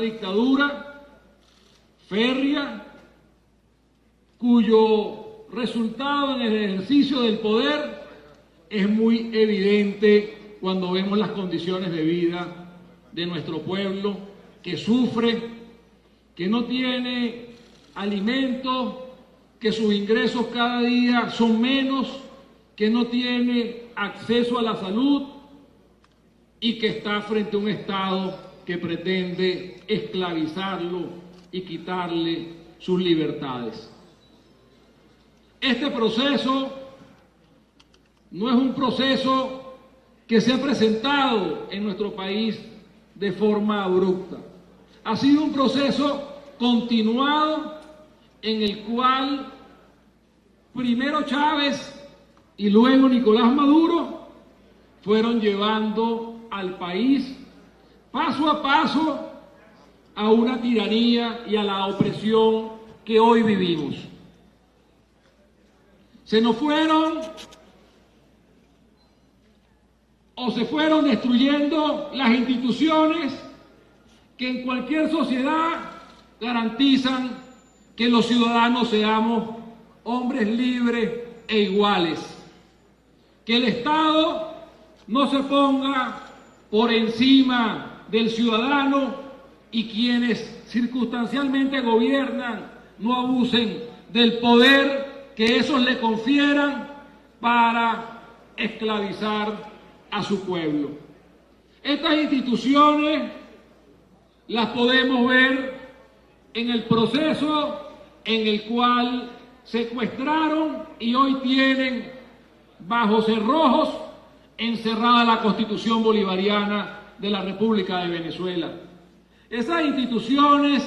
dictadura férrea, cuyo resultado en el ejercicio del poder es muy evidente cuando vemos las condiciones de vida de nuestro pueblo, que sufre, que no tiene alimento, que sus ingresos cada día son menos, que no tiene acceso a la salud y que está frente a un Estado que pretende esclavizarlo y quitarle sus libertades. Este proceso no es un proceso que se ha presentado en nuestro país de forma abrupta. Ha sido un proceso continuado en el cual primero Chávez y luego Nicolás Maduro fueron llevando al país paso a paso a una tiranía y a la opresión que hoy vivimos. Se nos fueron o se fueron destruyendo las instituciones que en cualquier sociedad garantizan que los ciudadanos seamos hombres libres e iguales. Que el Estado no se ponga por encima del ciudadano y quienes circunstancialmente gobiernan no abusen del poder que esos le confieran para esclavizar a su pueblo. Estas instituciones las podemos ver en el proceso en el cual secuestraron y hoy tienen bajo cerrojos encerrada la Constitución Bolivariana de la República de Venezuela. Esas instituciones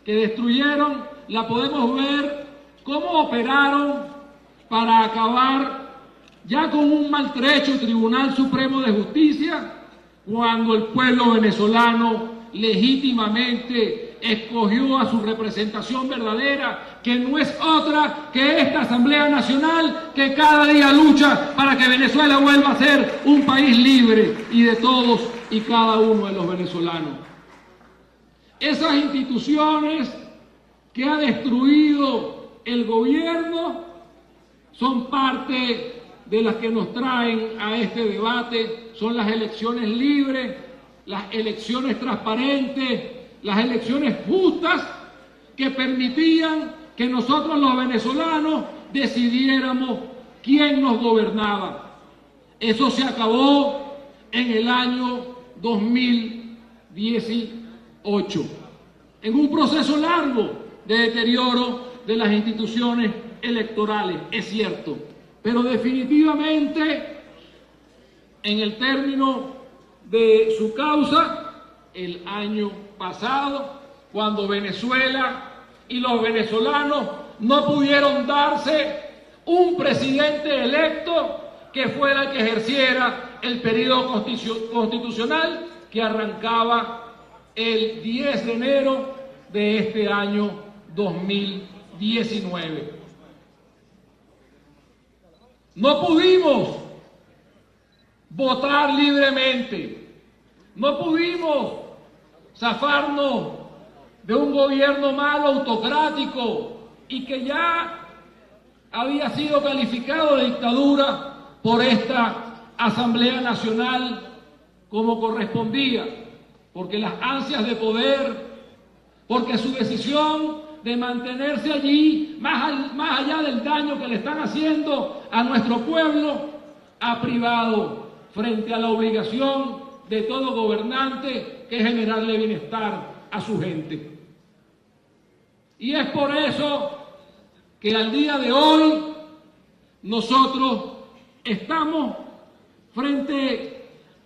que destruyeron, la podemos ver cómo operaron para acabar ya con un maltrecho Tribunal Supremo de Justicia, cuando el pueblo venezolano legítimamente escogió a su representación verdadera, que no es otra que esta Asamblea Nacional que cada día lucha para que Venezuela vuelva a ser un país libre y de todos y cada uno de los venezolanos. Esas instituciones que ha destruido el gobierno son parte de las que nos traen a este debate, son las elecciones libres, las elecciones transparentes, las elecciones justas que permitían que nosotros los venezolanos decidiéramos quién nos gobernaba. Eso se acabó en el año 2018, en un proceso largo de deterioro de las instituciones electorales, es cierto, pero definitivamente en el término de su causa, el año pasado, cuando Venezuela y los venezolanos no pudieron darse un presidente electo que fuera el que ejerciera el periodo constitucional que arrancaba el 10 de enero de este año 2019. No pudimos votar libremente, no pudimos zafarnos de un gobierno malo, autocrático, y que ya había sido calificado de dictadura por esta Asamblea Nacional como correspondía, porque las ansias de poder, porque su decisión de mantenerse allí, más allá del daño que le están haciendo a nuestro pueblo, ha privado frente a la obligación de todo gobernante, que es generarle bienestar a su gente. Y es por eso que al día de hoy nosotros estamos frente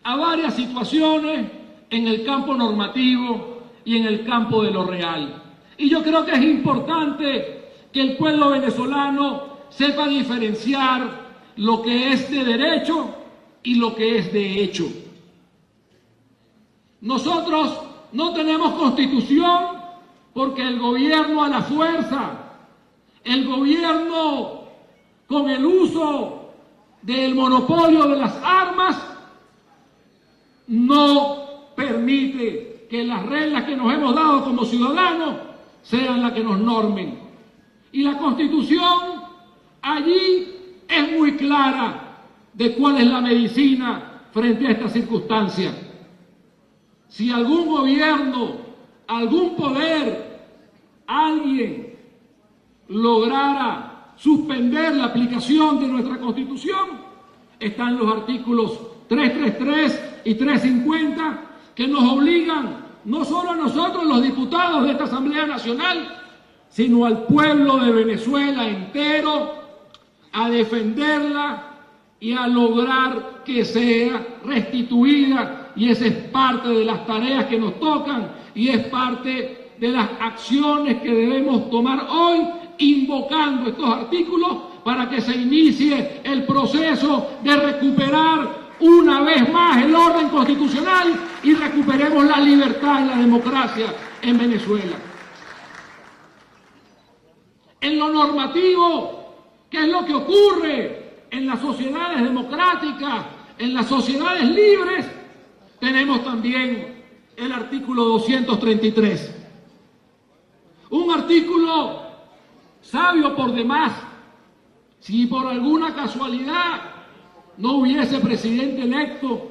a varias situaciones en el campo normativo y en el campo de lo real. Y yo creo que es importante que el pueblo venezolano sepa diferenciar lo que es de derecho y lo que es de hecho. Nosotros no tenemos constitución porque el gobierno a la fuerza, el gobierno con el uso del monopolio de las armas, no permite que las reglas que nos hemos dado como ciudadanos sean las que nos normen. Y la Constitución allí es muy clara de cuál es la medicina frente a esta circunstancia. Si algún gobierno, algún poder, alguien lograra suspender la aplicación de nuestra Constitución, están los artículos 333 y 350 que nos obligan no solo a nosotros los diputados de esta Asamblea Nacional, sino al pueblo de Venezuela entero a defenderla y a lograr que sea restituida, y esa es parte de las tareas que nos tocan y es parte de las acciones que debemos tomar hoy, invocando estos artículos para que se inicie el proceso de recuperar una vez más el orden constitucional y recuperemos la libertad y la democracia en Venezuela. En lo normativo, ¿qué es lo que ocurre en las sociedades democráticas, en las sociedades libres? Tenemos también el artículo 233. Un artículo sabio por demás. Si por alguna casualidad no hubiese presidente electo,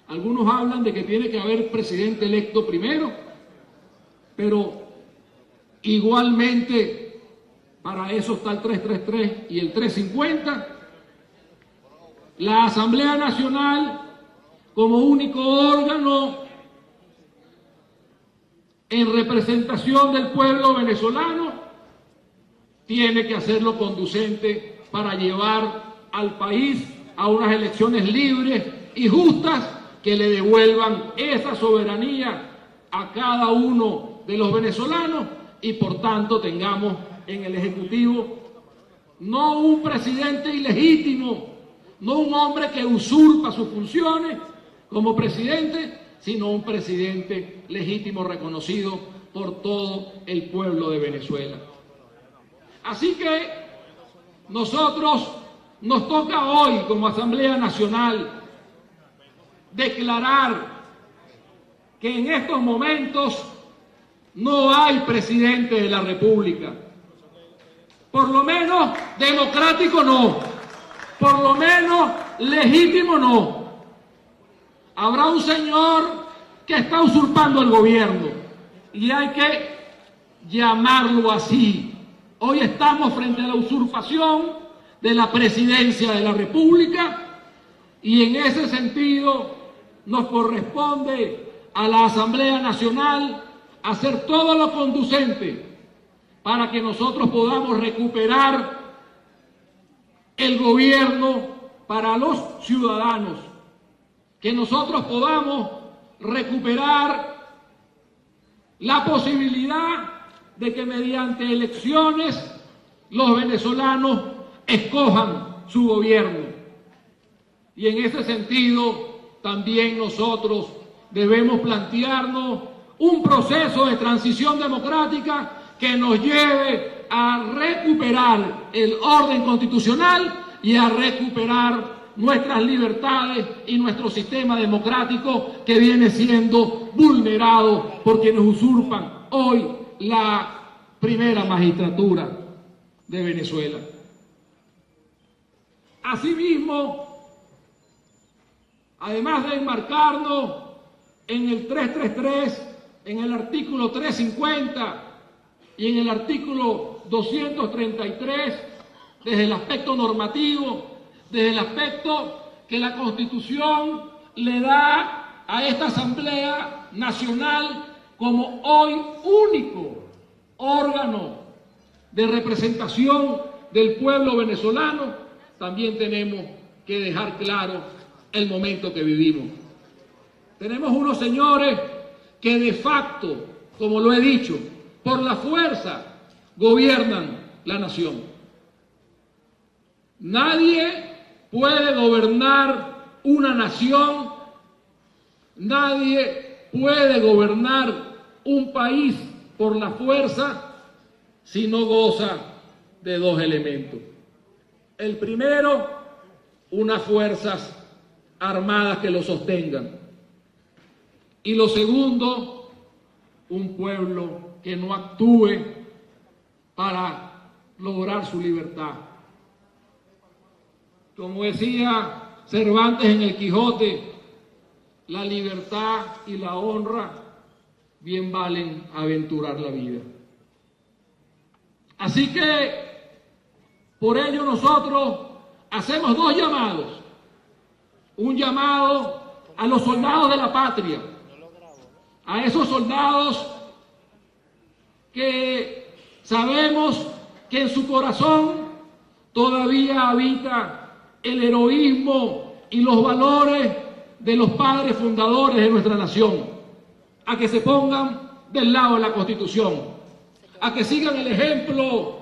algunos hablan de que tiene que haber presidente electo primero, pero igualmente para eso está el 333 y el 350. La Asamblea Nacional, como único órgano en representación del pueblo venezolano, tiene que hacerlo conducente para llevar al país a unas elecciones libres y justas que le devuelvan esa soberanía a cada uno de los venezolanos y por tanto tengamos en el Ejecutivo no un presidente ilegítimo, no un hombre que usurpa sus funciones como presidente, sino un presidente legítimo reconocido por todo el pueblo de Venezuela. Así que nosotros nos toca hoy como Asamblea Nacional declarar que en estos momentos no hay presidente de la República. Por lo menos democrático no, por lo menos legítimo no. Habrá un señor que está usurpando el gobierno y hay que llamarlo así. Hoy estamos frente a la usurpación de la presidencia de la República y en ese sentido nos corresponde a la Asamblea Nacional hacer todo lo conducente para que nosotros podamos recuperar el gobierno para los ciudadanos, que nosotros podamos recuperar la posibilidad de que mediante elecciones los venezolanos escojan su gobierno. Y en ese sentido también nosotros debemos plantearnos un proceso de transición democrática que nos lleve a recuperar el orden constitucional y a recuperar nuestras libertades y nuestro sistema democrático que viene siendo vulnerado por quienes usurpan hoy la primera magistratura de Venezuela. Asimismo, además de enmarcarnos en el 333, en el artículo 350 y en el artículo 233, desde el aspecto normativo, desde el aspecto que la Constitución le da a esta Asamblea Nacional como hoy único órgano de representación del pueblo venezolano, también tenemos que dejar claro el momento que vivimos. Tenemos unos señores que de facto, como lo he dicho, por la fuerza gobiernan la nación. Nadie puede gobernar una nación, nadie puede gobernar un país por la fuerza si no goza de dos elementos. El primero, unas fuerzas armadas que lo sostengan. Y lo segundo, un pueblo que no actúe para lograr su libertad. Como decía Cervantes en el Quijote, la libertad y la honra bien valen aventurar la vida. Así que, por ello nosotros hacemos dos llamados. Un llamado a los soldados de la patria, a esos soldados que sabemos que en su corazón todavía habita el heroísmo y los valores de los padres fundadores de nuestra nación, a que se pongan del lado de la Constitución, a que sigan el ejemplo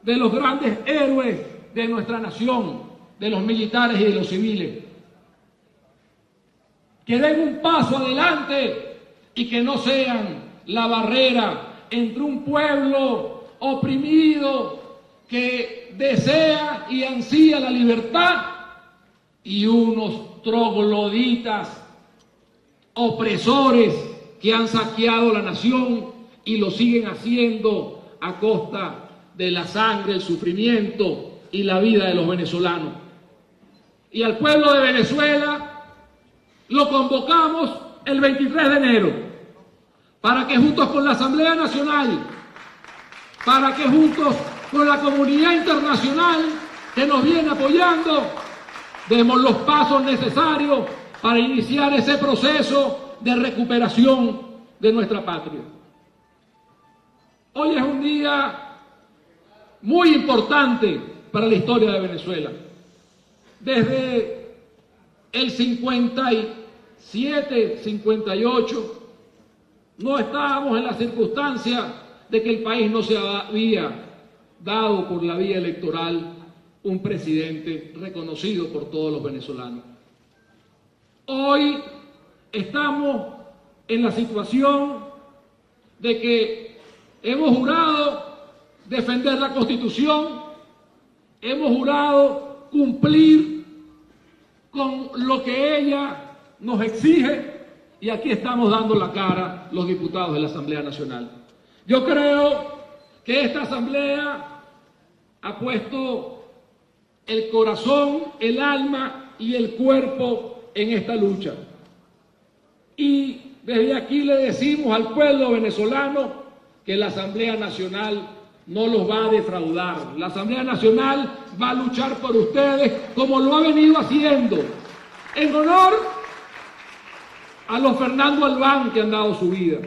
de los grandes héroes de nuestra nación, de los militares y de los civiles, que den un paso adelante y que no sean la barrera entre un pueblo oprimido que desea y ansía la libertad y unos trogloditas opresores que han saqueado la nación y lo siguen haciendo a costa de la sangre, el sufrimiento y la vida de los venezolanos. Y al pueblo de Venezuela lo convocamos el 23 de enero para que juntos con la Asamblea Nacional, para que juntos con la comunidad internacional que nos viene apoyando, demos los pasos necesarios para iniciar ese proceso de recuperación de nuestra patria. Hoy es un día muy importante para la historia de Venezuela. Desde el 57, 58, no estábamos en la circunstancia de que el país no se había dado por la vía electoral un presidente reconocido por todos los venezolanos. Hoy estamos en la situación de que hemos jurado defender la Constitución, hemos jurado cumplir con lo que ella nos exige y aquí estamos dando la cara los diputados de la Asamblea Nacional. Yo creo que esta Asamblea ha puesto el corazón, el alma y el cuerpo en esta lucha. Y desde aquí le decimos al pueblo venezolano que la Asamblea Nacional no los va a defraudar. La Asamblea Nacional va a luchar por ustedes como lo ha venido haciendo, en honor a los Fernando Albán que han dado su vida,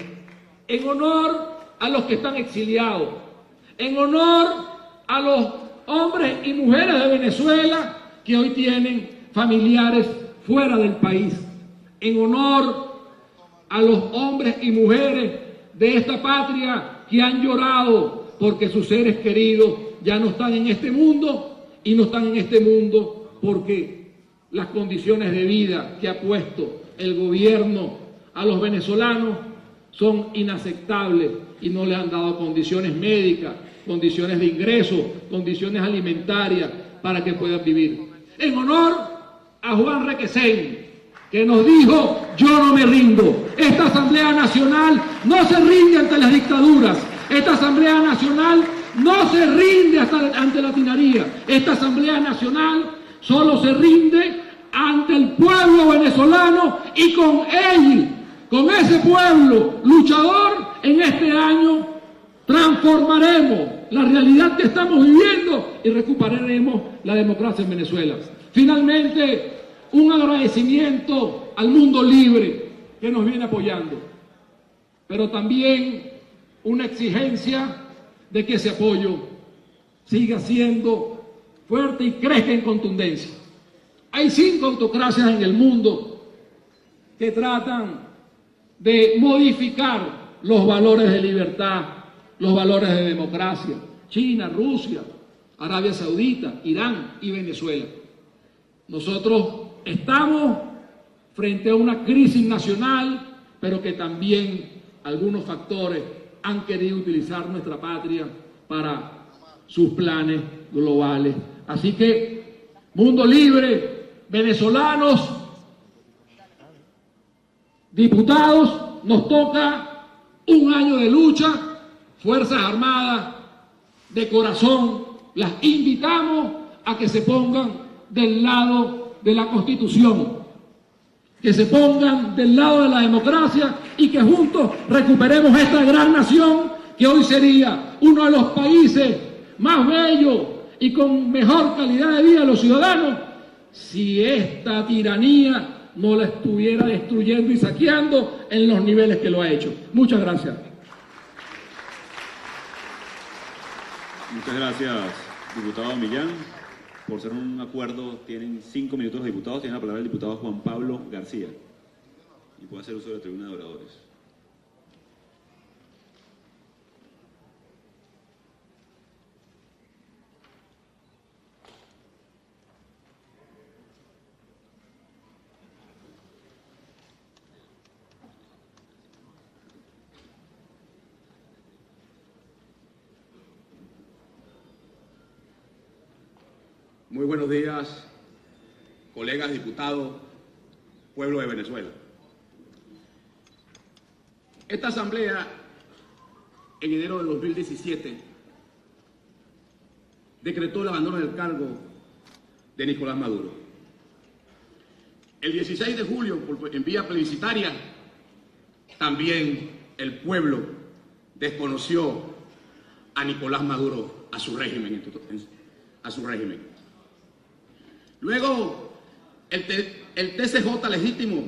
en honor a los que están exiliados, en honor a los hombres y mujeres de Venezuela que hoy tienen familiares fuera del país, en honor a los hombres y mujeres de esta patria que han llorado porque sus seres queridos ya no están en este mundo y no están en este mundo porque las condiciones de vida que ha puesto el gobierno a los venezolanos son inaceptables y no les han dado condiciones médicas, condiciones de ingreso, condiciones alimentarias para que puedan vivir. En honor a Juan Requesén, que nos dijo: yo no me rindo. Esta Asamblea Nacional no se rinde ante las dictaduras. Esta Asamblea Nacional no se rinde ante la tiranía. Esta Asamblea Nacional solo se rinde ante el pueblo venezolano y con él, con ese pueblo luchador, en este año transformaremos la realidad que estamos viviendo y recuperaremos la democracia en Venezuela. Finalmente, un agradecimiento al mundo libre que nos viene apoyando, pero también una exigencia de que ese apoyo siga siendo fuerte y crezca en contundencia. Hay 5 autocracias en el mundo que tratan de modificar los valores de libertad, los valores de democracia: China, Rusia, Arabia Saudita, Irán y Venezuela. Nosotros estamos frente a una crisis nacional, pero que también algunos factores han querido utilizar nuestra patria para sus planes globales. Así que, mundo libre, venezolanos, Diputados, nos toca un año de lucha, Fuerzas Armadas, de corazón, las invitamos a que se pongan del lado de la Constitución, que se pongan del lado de la democracia y que juntos recuperemos esta gran nación que hoy sería uno de los países más bellos y con mejor calidad de vida de los ciudadanos si esta tiranía no la estuviera destruyendo y saqueando en los niveles que lo ha hecho. Muchas gracias. Muchas gracias, diputado Millán. Por ser un acuerdo, tienen 5 minutos los diputados. Tiene la palabra el diputado Juan Pablo García. Y puede hacer uso de la tribuna de oradores. Muy buenos días, colegas diputados, pueblo de Venezuela. Esta asamblea, en enero de 2017, decretó el abandono del cargo de Nicolás Maduro. El 16 de julio, en vía plebiscitaria, también el pueblo desconoció a Nicolás Maduro, a su régimen. Luego, el TCJ legítimo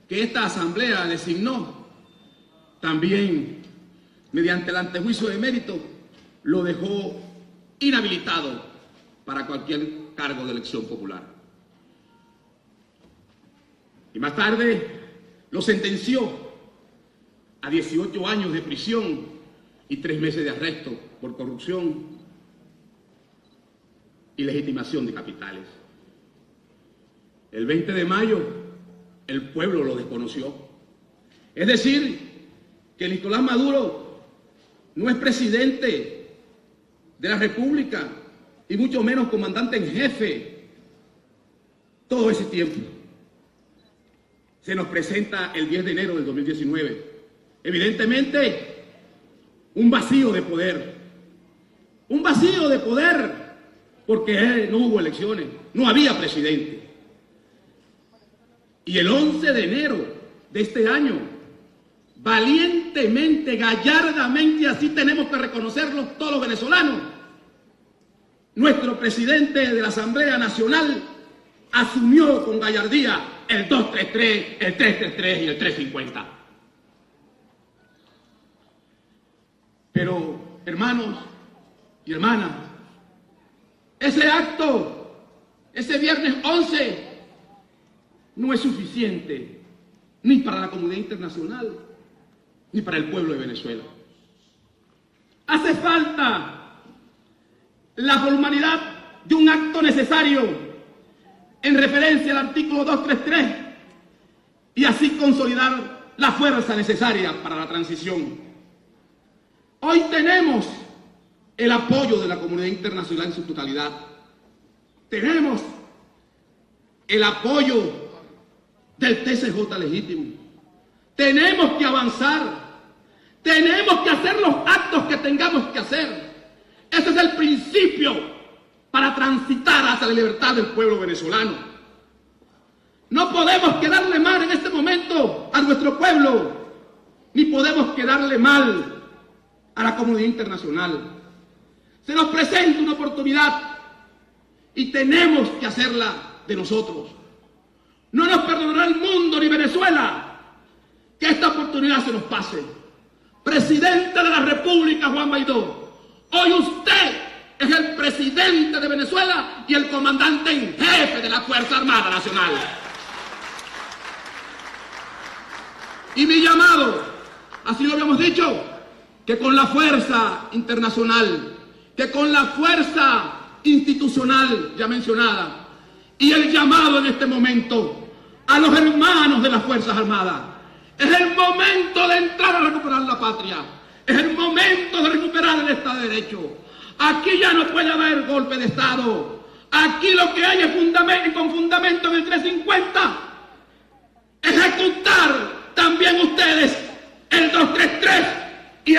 que esta asamblea designó, también mediante el antejuicio de mérito, lo dejó inhabilitado para cualquier cargo de elección popular. Y más tarde lo sentenció a 18 años de prisión y 3 meses de arresto por corrupción y legitimación de capitales. El 20 de mayo, el pueblo lo desconoció. Es decir, que Nicolás Maduro no es presidente de la República y mucho menos comandante en jefe todo ese tiempo. Se nos presenta el 10 de enero del 2019. Evidentemente, un vacío de poder. Un vacío de poder porque no hubo elecciones, no había presidente. Y el 11 de enero de este año, valientemente, gallardamente, así tenemos que reconocerlo todos los venezolanos, nuestro presidente de la Asamblea Nacional asumió con gallardía el 233, el 333 y el 350. Pero, hermanos y hermanas, ese acto, ese viernes 11, no es suficiente ni para la comunidad internacional, ni para el pueblo de Venezuela. Hace falta la formalidad de un acto necesario en referencia al artículo 233 y así consolidar la fuerza necesaria para la transición. Hoy tenemos el apoyo de la comunidad internacional en su totalidad. Tenemos el apoyo del TCJ legítimo. Tenemos que avanzar, tenemos que hacer los actos que tengamos que hacer. Ese es el principio para transitar hacia la libertad del pueblo venezolano. No podemos quedarle mal en este momento a nuestro pueblo, ni podemos quedarle mal a la comunidad internacional. Se nos presenta una oportunidad y tenemos que hacerla de nosotros. No nos perdonará el mundo ni Venezuela que esta oportunidad se nos pase. Presidente de la República, Juan Guaidó, hoy usted es el presidente de Venezuela y el comandante en jefe de la Fuerza Armada Nacional. Y mi llamado, así lo habíamos dicho, que con la fuerza internacional, que con la fuerza institucional ya mencionada, y el llamado en este momento a los hermanos de las Fuerzas Armadas. Es el momento de entrar a recuperar la patria. Es el momento de recuperar el Estado de Derecho. Aquí ya no puede haber golpe de Estado. Aquí lo que hay es fundamento, con fundamento en el 350. Ejecutar también ustedes el 233 y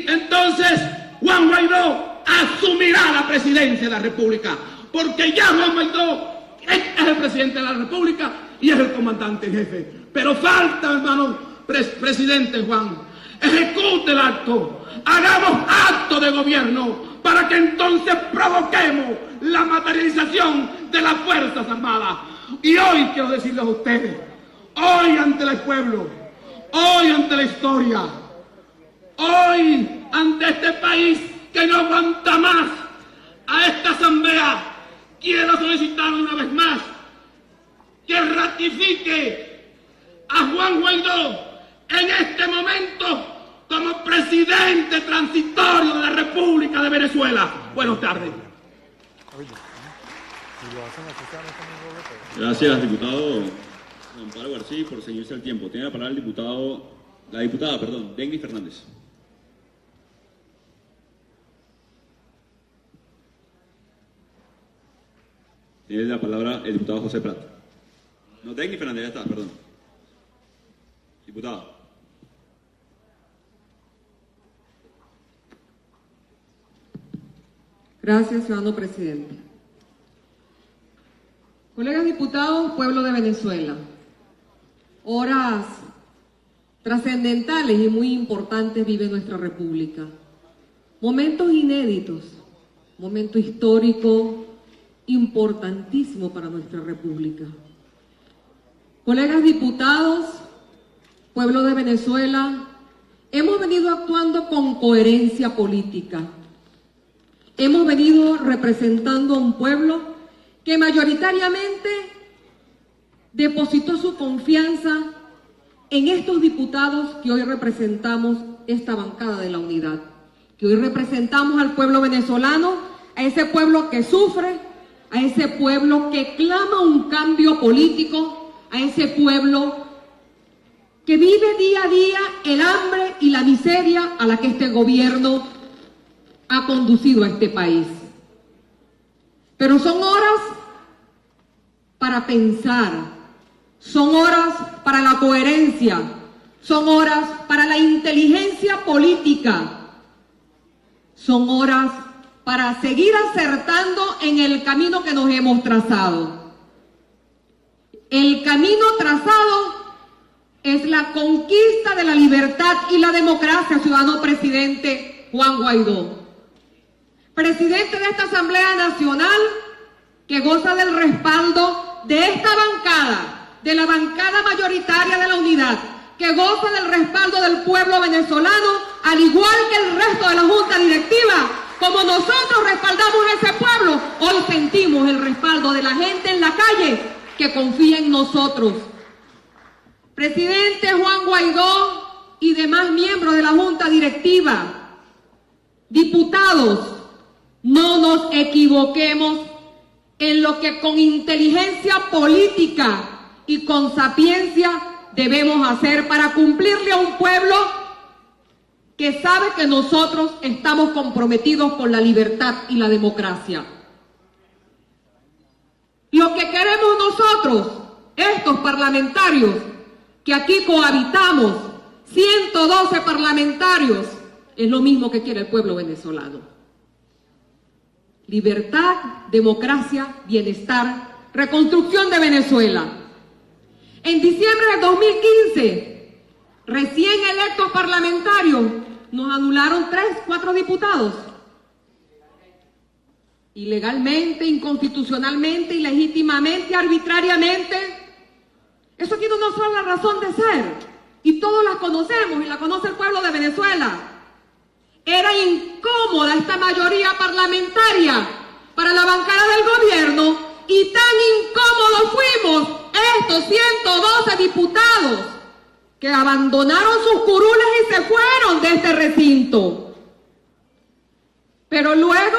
entonces Juan Guaidó asumirá la presidencia de la República, porque ya Juan Guaidó es el presidente de la República y es el comandante en jefe. Pero falta, hermano presidente Juan, ejecute el acto, hagamos acto de gobierno para que entonces provoquemos la materialización de las Fuerzas Armadas. Y hoy quiero decirles a ustedes, hoy ante el pueblo, hoy ante la historia, hoy ante este país que no aguanta más, a esta asamblea quiero solicitarle una vez más que ratifique a Juan Guaidó en este momento como presidente transitorio de la República de Venezuela. Buenas tardes. Gracias, diputado Juan Pablo García, por seguirse al tiempo. Tiene la palabra la diputada, Denny Fernández. Tiene la palabra el diputado José Prat. No, Denny Fernández, ya está, perdón. Diputado. Gracias, ciudadano presidente. Colegas diputados, pueblo de Venezuela, horas trascendentales y muy importantes vive nuestra república. Momentos inéditos, momento histórico importantísimo para nuestra república. Colegas diputados, pueblo de Venezuela, hemos venido actuando con coherencia política. Hemos venido representando a un pueblo que mayoritariamente depositó su confianza en estos diputados que hoy representamos esta bancada de la unidad, que hoy representamos al pueblo venezolano, a ese pueblo que sufre, a ese pueblo que clama un cambio político, a ese pueblo que vive día a día el hambre y la miseria a la que este gobierno ha conducido a este país. Pero son horas para pensar, son horas para la coherencia, son horas para la inteligencia política, son horas para seguir acertando en el camino que nos hemos trazado. El camino trazado es la conquista de la libertad y la democracia, ciudadano presidente Juan Guaidó. Presidente de esta Asamblea Nacional que goza del respaldo de esta bancada, de la bancada mayoritaria de la unidad, que goza del respaldo del pueblo venezolano, al igual que el resto de la Junta Directiva. Como nosotros respaldamos a ese pueblo, hoy sentimos el respaldo de la gente en la calle que confía en nosotros. Presidente Juan Guaidó y demás miembros de la Junta Directiva, diputados, no nos equivoquemos en lo que con inteligencia política y con sapiencia debemos hacer para cumplirle a un pueblo que sabe que nosotros estamos comprometidos con la libertad y la democracia. Lo que queremos nosotros, estos parlamentarios, que aquí cohabitamos, 112 parlamentarios, es lo mismo que quiere el pueblo venezolano. Libertad, democracia, bienestar, reconstrucción de Venezuela. En diciembre de 2015, recién electos parlamentarios, nos anularon 3, 4 diputados. Ilegalmente, inconstitucionalmente, ilegítimamente, arbitrariamente. Eso tiene una sola razón de ser, y todos la conocemos, y la conoce el pueblo de Venezuela. Era incómoda esta mayoría parlamentaria para la bancada del gobierno, y tan incómodos fuimos estos 112 diputados que abandonaron sus curules y se fueron de este recinto. Pero luego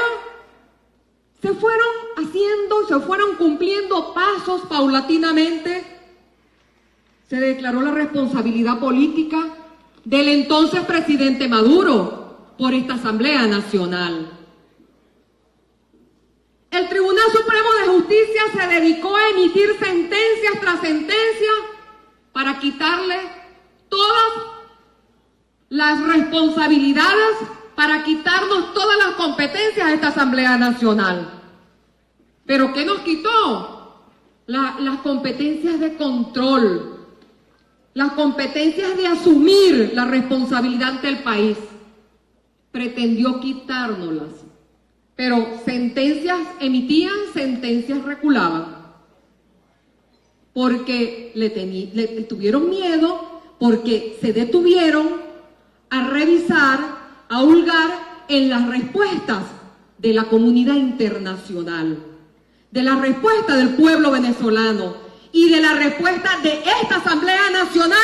se fueron haciendo, se fueron cumpliendo pasos paulatinamente. Se declaró la responsabilidad política del entonces presidente Maduro por esta Asamblea Nacional. El Tribunal Supremo de Justicia se dedicó a emitir sentencias tras sentencias para quitarle todas las responsabilidades, para quitarnos todas las competencias a esta Asamblea Nacional. ¿Pero qué nos quitó? Las competencias de control, las competencias de asumir la responsabilidad del país. Pretendió quitárnoslas, pero sentencias emitían, sentencias reculaban, porque le tuvieron miedo, porque se detuvieron a revisar, a hurgar en las respuestas de la comunidad internacional, de la respuesta del pueblo venezolano y de la respuesta de esta Asamblea Nacional,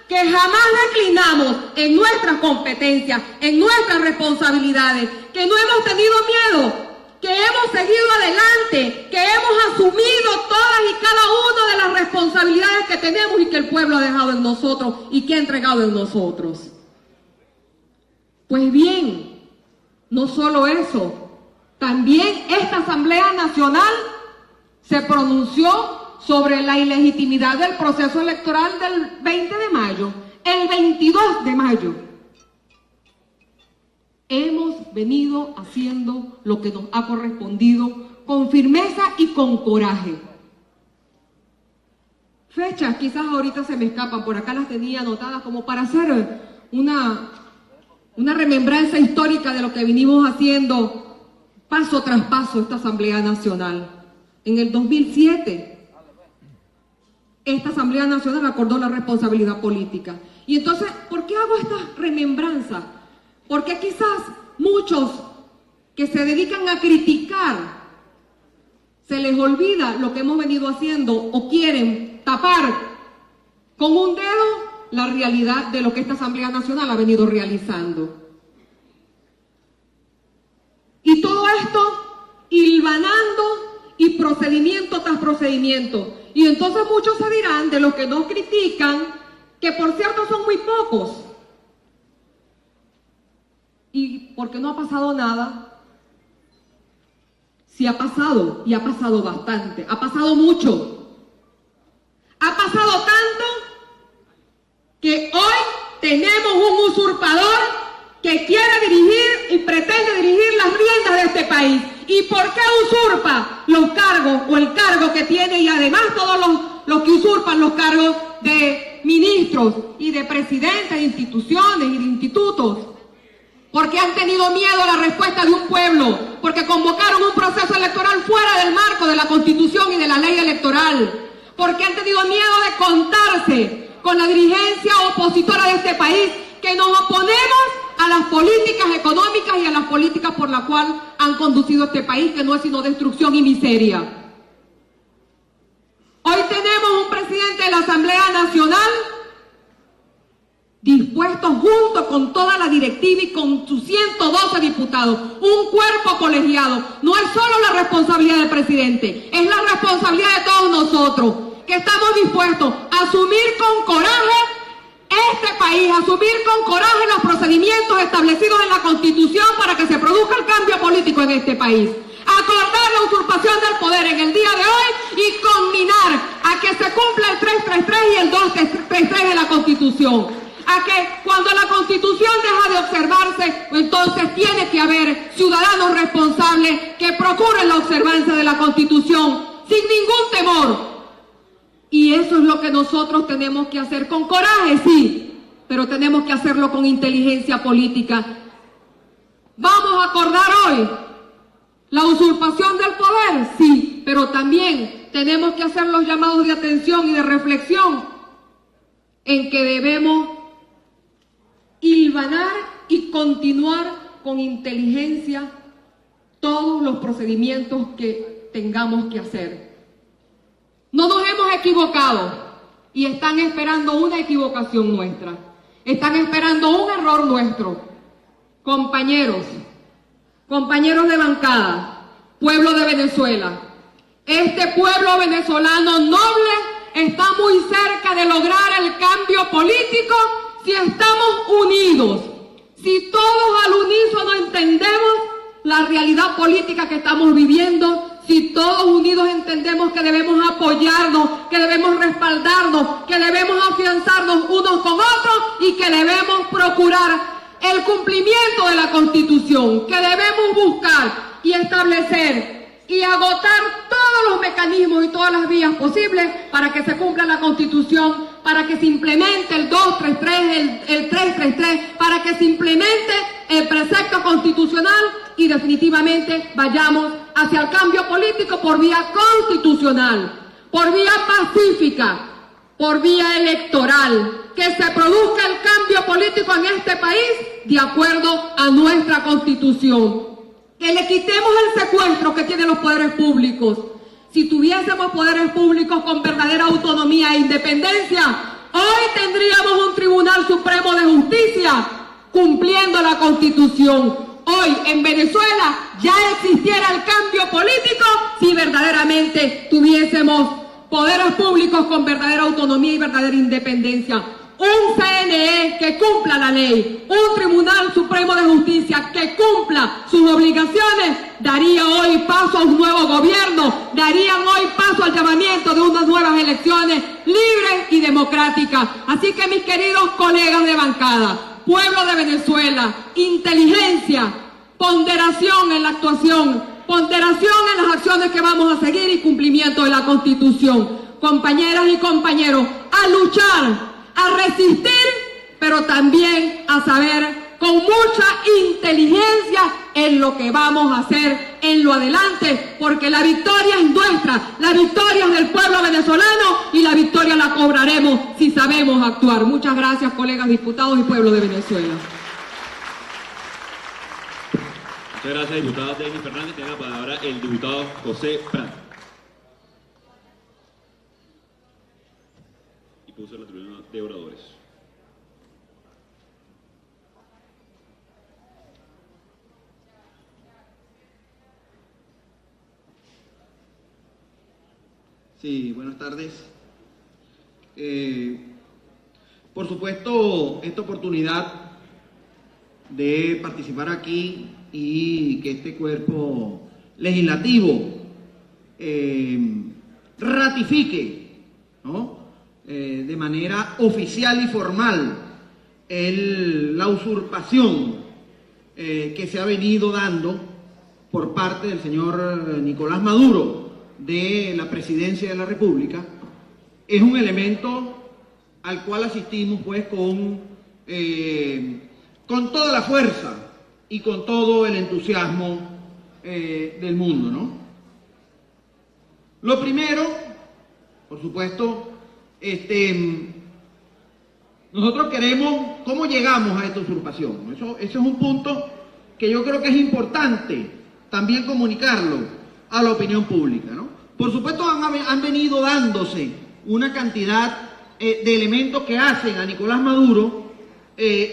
que jamás declinamos en nuestras competencias, en nuestras responsabilidades, que no hemos tenido miedo, que hemos seguido adelante, que hemos asumido todas y cada una de las responsabilidades que tenemos y que el pueblo ha dejado en nosotros y que ha entregado en nosotros. Pues bien, no solo eso, también esta Asamblea Nacional se pronunció sobre la ilegitimidad del proceso electoral del 20 de mayo, el 22 de mayo. Hemos venido haciendo lo que nos ha correspondido con firmeza y con coraje. Fechas, quizás ahorita se me escapan, por acá las tenía anotadas como para hacer una remembranza histórica de lo que vinimos haciendo paso tras paso esta Asamblea Nacional. En el 2007, esta Asamblea Nacional acordó la responsabilidad política. Y entonces, ¿por qué hago esta remembranza? Porque quizás muchos que se dedican a criticar, se les olvida lo que hemos venido haciendo o quieren tapar con un dedo la realidad de lo que esta Asamblea Nacional ha venido realizando. Y todo esto hilvanando y procedimiento tras procedimiento. Y entonces muchos se dirán, de los que no critican, que por cierto son muy pocos. ¿Y por qué no ha pasado nada? Sí ha pasado, y ha pasado bastante, ha pasado mucho. Ha pasado tanto que hoy tenemos un usurpador que quiere dirigir y pretende dirigir las riendas de este país. ¿Y por qué usurpa los cargos o el cargo que tiene y además todos los que usurpan los cargos de ministros y de presidentes de instituciones y de institutos? Porque han tenido miedo a la respuesta de un pueblo, porque convocaron un proceso electoral fuera del marco de la Constitución y de la ley electoral, porque han tenido miedo de contarse con la dirigencia opositora de este país, que nos oponemos a las políticas económicas y a las políticas por las cuales han conducido este país, que no es sino destrucción y miseria. Hoy tenemos un presidente de la Asamblea Nacional dispuesto, junto con toda la directiva y con sus 112 diputados, un cuerpo colegiado. No es solo la responsabilidad del presidente, es la responsabilidad de todos nosotros, que estamos dispuestos a asumir con coraje este país, a asumir con coraje los procedimientos establecidos en la Constitución para que se produzca el cambio político en este país. Acordar la usurpación del poder en el día de hoy y combinar a que se cumpla el 333 y el 233 de la Constitución. A que cuando la Constitución deja de observarse, entonces tiene que haber ciudadanos responsables que procuren la observancia de la Constitución sin ningún temor. Y eso es lo que nosotros tenemos que hacer con coraje, sí, pero tenemos que hacerlo con inteligencia política. Vamos a acordar hoy la usurpación del poder, sí, pero también tenemos que hacer los llamados de atención y de reflexión en que debemos hilvanar y continuar con inteligencia todos los procedimientos que tengamos que hacer. No nos hemos equivocado y están esperando una equivocación nuestra. Están esperando un error nuestro. Compañeros de bancada, pueblo de Venezuela, este pueblo venezolano noble está muy cerca de lograr el cambio político si estamos unidos, si todos al unísono entendemos la realidad política que estamos viviendo, si todos unidos entendemos que debemos apoyarnos, que debemos respaldarnos, que debemos afianzarnos unos con otros y que debemos procurar el cumplimiento de la Constitución, que debemos buscar y establecer y agotar todos los mecanismos y todas las vías posibles para que se cumpla la Constitución, para que se implemente el 233, el 333, para que se implemente el precepto constitucional y definitivamente vayamos hacia el cambio político por vía constitucional, por vía pacífica, por vía electoral, que se produzca el cambio político en este país de acuerdo a nuestra Constitución. Que le quitemos el secuestro que tienen los poderes públicos. Si tuviésemos poderes públicos con verdadera autonomía e independencia, hoy tendríamos un Tribunal Supremo de Justicia cumpliendo la Constitución. Hoy en Venezuela ya existiera el cambio político si verdaderamente tuviésemos poderes públicos con verdadera autonomía y verdadera independencia. Un CNE que cumpla la ley, un Tribunal Supremo de Justicia que cumpla sus obligaciones, daría hoy paso a un nuevo gobierno, darían hoy paso al llamamiento de unas nuevas elecciones libres y democráticas. Así que mis queridos colegas de bancada, pueblo de Venezuela, inteligencia, ponderación en la actuación, ponderación en las acciones que vamos a seguir y cumplimiento de la Constitución. Compañeras y compañeros, a luchar, a resistir, pero también a saber con mucha inteligencia en lo que vamos a hacer en lo adelante, porque la victoria es nuestra, la victoria es del pueblo venezolano y la victoria la cobraremos si sabemos actuar. Muchas gracias, colegas diputados y pueblo de Venezuela. Muchas gracias, diputada Denis Fernández. Tiene la palabra el diputado José Prat. Y puso la tribuna de oradores. Sí, buenas tardes. Por supuesto, esta oportunidad de participar aquí y que este cuerpo legislativo ratifique, ¿no?, de manera oficial y formal la usurpación que se ha venido dando por parte del señor Nicolás Maduro de la presidencia de la República, es un elemento al cual asistimos pues con toda la fuerza y con todo el entusiasmo del mundo, ¿no? Lo primero, por supuesto, nosotros queremos cómo llegamos a esta usurpación. Eso es un punto que yo creo que es importante también comunicarlo a la opinión pública, ¿no? Por supuesto han venido dándose una cantidad de elementos que hacen a Nicolás Maduro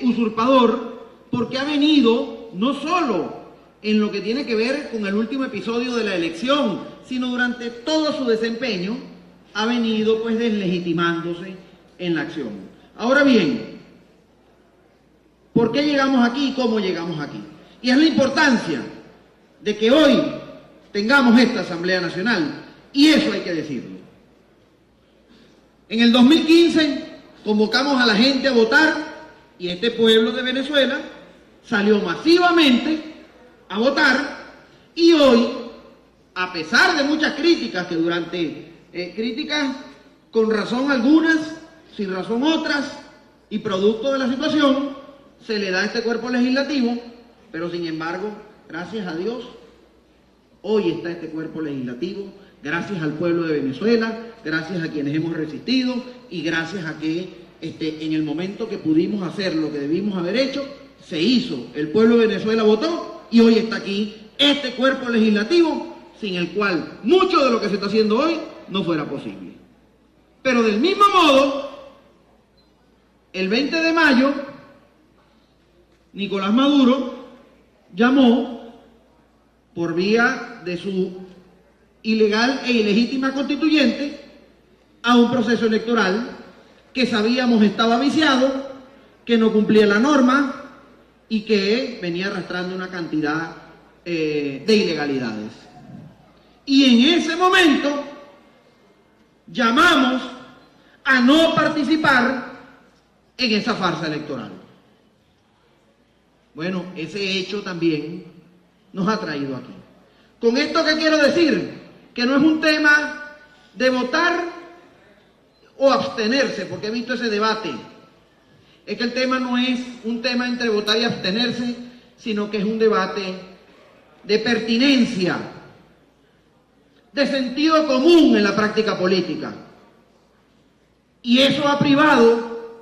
usurpador, porque ha venido no solo en lo que tiene que ver con el último episodio de la elección, sino durante todo su desempeño ha venido pues deslegitimándose en la acción. Ahora bien, ¿por qué llegamos aquí y cómo llegamos aquí? Y es la importancia de que hoy tengamos esta Asamblea Nacional, y eso hay que decirlo. En el 2015 convocamos a la gente a votar y este pueblo de Venezuela salió masivamente a votar, y hoy, a pesar de muchas críticas, que críticas con razón algunas, sin razón otras, y producto de la situación, se le da a este cuerpo legislativo, pero sin embargo, gracias a Dios, hoy está este cuerpo legislativo, gracias al pueblo de Venezuela, gracias a quienes hemos resistido y gracias a que en el momento que pudimos hacer lo que debimos haber hecho, se hizo. El pueblo de Venezuela votó y hoy está aquí este cuerpo legislativo, sin el cual mucho de lo que se está haciendo hoy no fuera posible. Pero del mismo modo, el 20 de mayo, Nicolás Maduro llamó, por vía de su ilegal e ilegítima constituyente, a un proceso electoral que sabíamos estaba viciado, que no cumplía la norma y que venía arrastrando una cantidad de ilegalidades. Y en ese momento llamamos a no participar en esa farsa electoral. Bueno, ese hecho también nos ha traído aquí. Con esto, ¿qué quiero decir? Que no es un tema de votar o abstenerse, porque he visto ese debate. Es que el tema no es un tema entre votar y abstenerse, sino que es un debate de pertinencia, de sentido común en la práctica política. Y eso ha privado,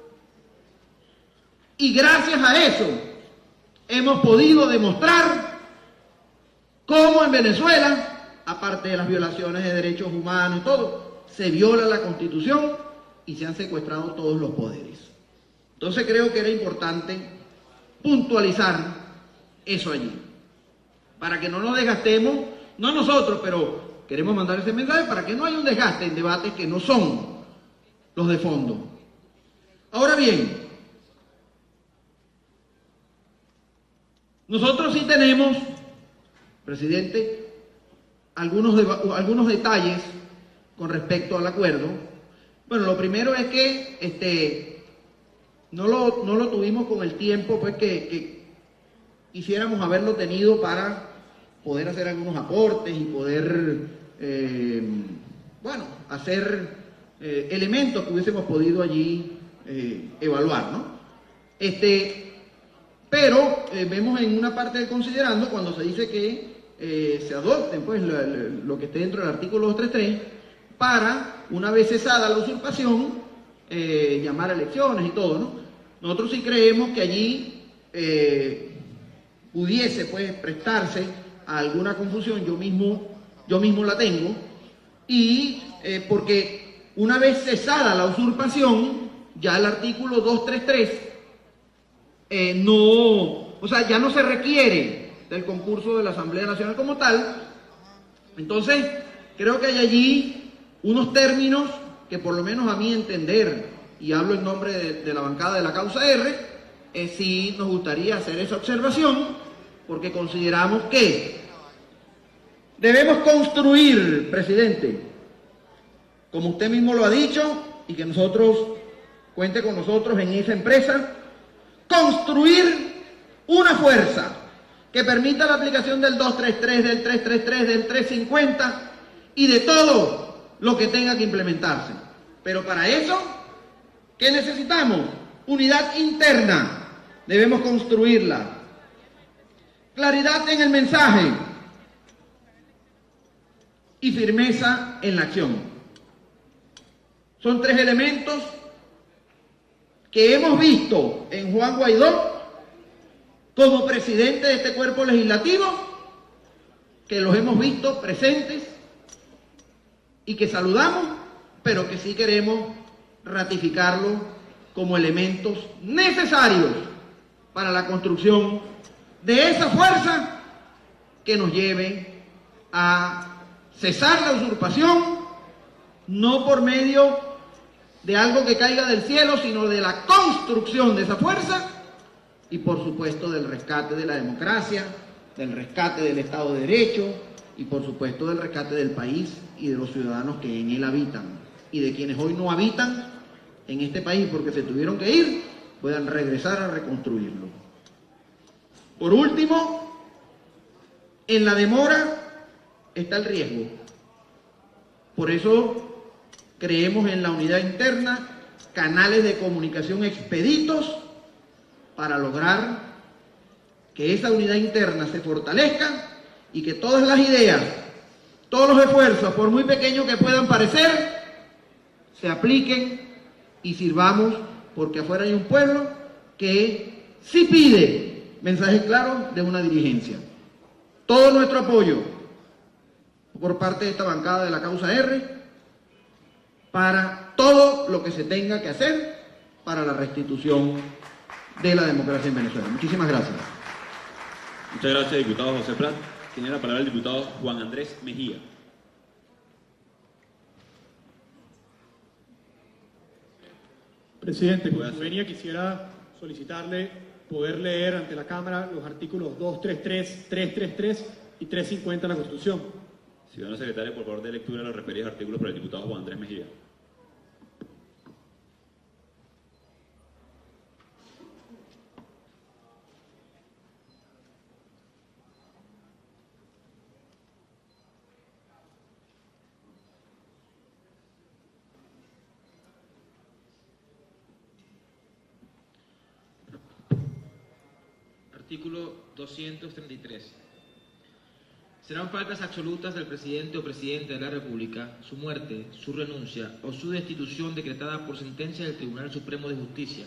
y gracias a eso hemos podido demostrar cómo en Venezuela, aparte de las violaciones de derechos humanos y todo, se viola la Constitución y se han secuestrado todos los poderes. Entonces creo que era importante puntualizar eso allí, para que no nos desgastemos, no nosotros, pero queremos mandar ese mensaje para que no haya un desgaste en debates que no son los de fondo. Ahora bien, nosotros sí tenemos, presidente, algunos detalles con respecto al acuerdo. Bueno, lo primero es que no lo tuvimos con el tiempo pues que quisiéramos haberlo tenido para poder hacer algunos aportes y poder, hacer elementos que hubiésemos podido allí evaluar, ¿no? Pero vemos en una parte del considerando cuando se dice que se adopten pues lo que esté dentro del artículo 233 para, una vez cesada la usurpación, llamar a elecciones y todo, ¿no? Nosotros sí creemos que allí pudiese pues prestarse a alguna confusión, yo mismo la tengo, y porque una vez cesada la usurpación, ya el artículo 233 ya no se requiere del concurso de la Asamblea Nacional como tal. Entonces, creo que hay allí unos términos que por lo menos a mi entender, y hablo en nombre de la bancada de la causa R, sí nos gustaría hacer esa observación, porque consideramos que debemos construir, presidente, como usted mismo lo ha dicho, y que cuente con nosotros en esa empresa, construir una fuerza que permita la aplicación del 233, del 333, del 350 y de todo lo que tenga que implementarse. Pero para eso, ¿qué necesitamos? Unidad interna, debemos construirla. Claridad en el mensaje y firmeza en la acción. Son tres elementos que hemos visto en Juan Guaidó como presidente de este cuerpo legislativo, que los hemos visto presentes y que saludamos, pero que sí queremos ratificarlo como elementos necesarios para la construcción de esa fuerza que nos lleve a cesar la usurpación, no por medio de algo que caiga del cielo, sino de la construcción de esa fuerza y por supuesto del rescate de la democracia, del rescate del Estado de Derecho y por supuesto del rescate del país y de los ciudadanos que en él habitan y de quienes hoy no habitan en este país porque se tuvieron que ir, puedan regresar a reconstruirlo. Por último, en la demora está el riesgo. Por eso creemos en la unidad interna, canales de comunicación expeditos para lograr que esa unidad interna se fortalezca y que todas las ideas, todos los esfuerzos, por muy pequeños que puedan parecer, se apliquen y sirvamos, porque afuera hay un pueblo que sí pide mensajes claros de una dirigencia. Todo nuestro apoyo por parte de esta bancada de la causa R para todo lo que se tenga que hacer para la restitución de la democracia en Venezuela. Muchísimas gracias. Muchas gracias, diputado José Prat. Tiene la palabra el diputado Juan Andrés Mejía. Presidente, como venía, quisiera solicitarle poder leer ante la Cámara los artículos 233, 333 y 350 de la Constitución. Ciudadano secretario, por favor, de lectura de los referidos artículos por el diputado Juan Andrés Mejía. Artículo 233. Serán faltas absolutas del presidente o presidenta de la República su muerte, su renuncia o su destitución decretada por sentencia del Tribunal Supremo de Justicia,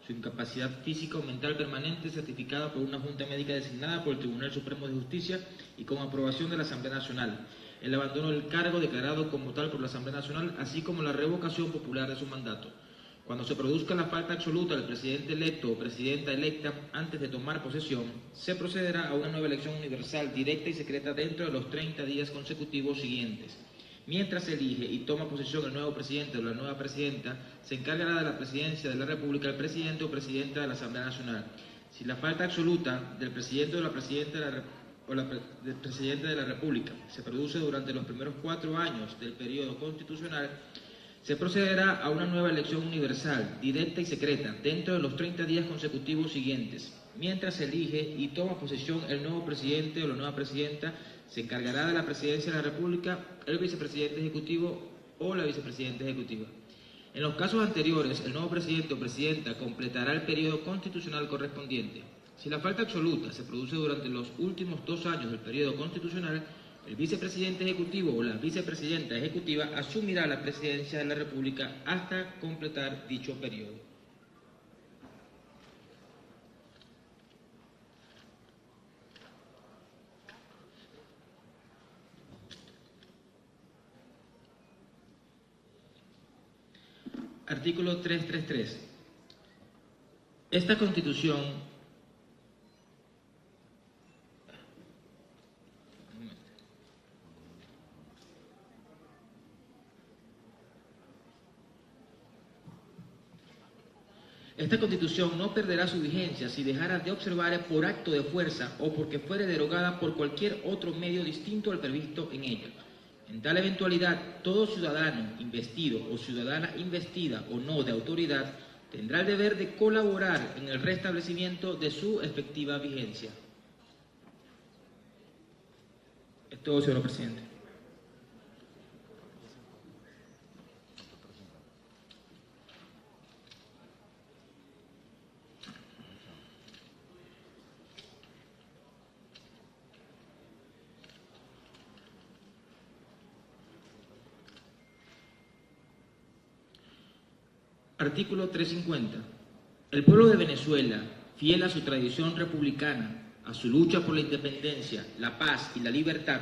su incapacidad física o mental permanente certificada por una junta médica designada por el Tribunal Supremo de Justicia y con aprobación de la Asamblea Nacional, el abandono del cargo declarado como tal por la Asamblea Nacional, así como la revocación popular de su mandato. Cuando se produzca la falta absoluta del presidente electo o presidenta electa antes de tomar posesión, se procederá a una nueva elección universal, directa y secreta dentro de los 30 días consecutivos siguientes. Mientras se elige y toma posesión el nuevo presidente o la nueva presidenta, se encargará de la presidencia de la República el presidente o presidenta de la Asamblea Nacional. Si la falta absoluta del presidente o la presidenta del presidente de la República se produce durante los primeros 4 años del periodo constitucional, se procederá a una nueva elección universal, directa y secreta, dentro de los 30 días consecutivos siguientes. Mientras se elige y toma posesión el nuevo presidente o la nueva presidenta, se encargará de la presidencia de la República el vicepresidente ejecutivo o la vicepresidenta ejecutiva. En los casos anteriores, el nuevo presidente o presidenta completará el periodo constitucional correspondiente. Si la falta absoluta se produce durante los últimos 2 años del periodo constitucional, el vicepresidente ejecutivo o la vicepresidenta ejecutiva asumirá la presidencia de la República hasta completar dicho periodo. Artículo 333. Esta Constitución no perderá su vigencia si dejara de observar por acto de fuerza o porque fuere derogada por cualquier otro medio distinto al previsto en ella. En tal eventualidad, todo ciudadano investido o ciudadana investida o no de autoridad tendrá el deber de colaborar en el restablecimiento de su efectiva vigencia. Es todo, señor presidente. Artículo 350. El pueblo de Venezuela, fiel a su tradición republicana, a su lucha por la independencia, la paz y la libertad,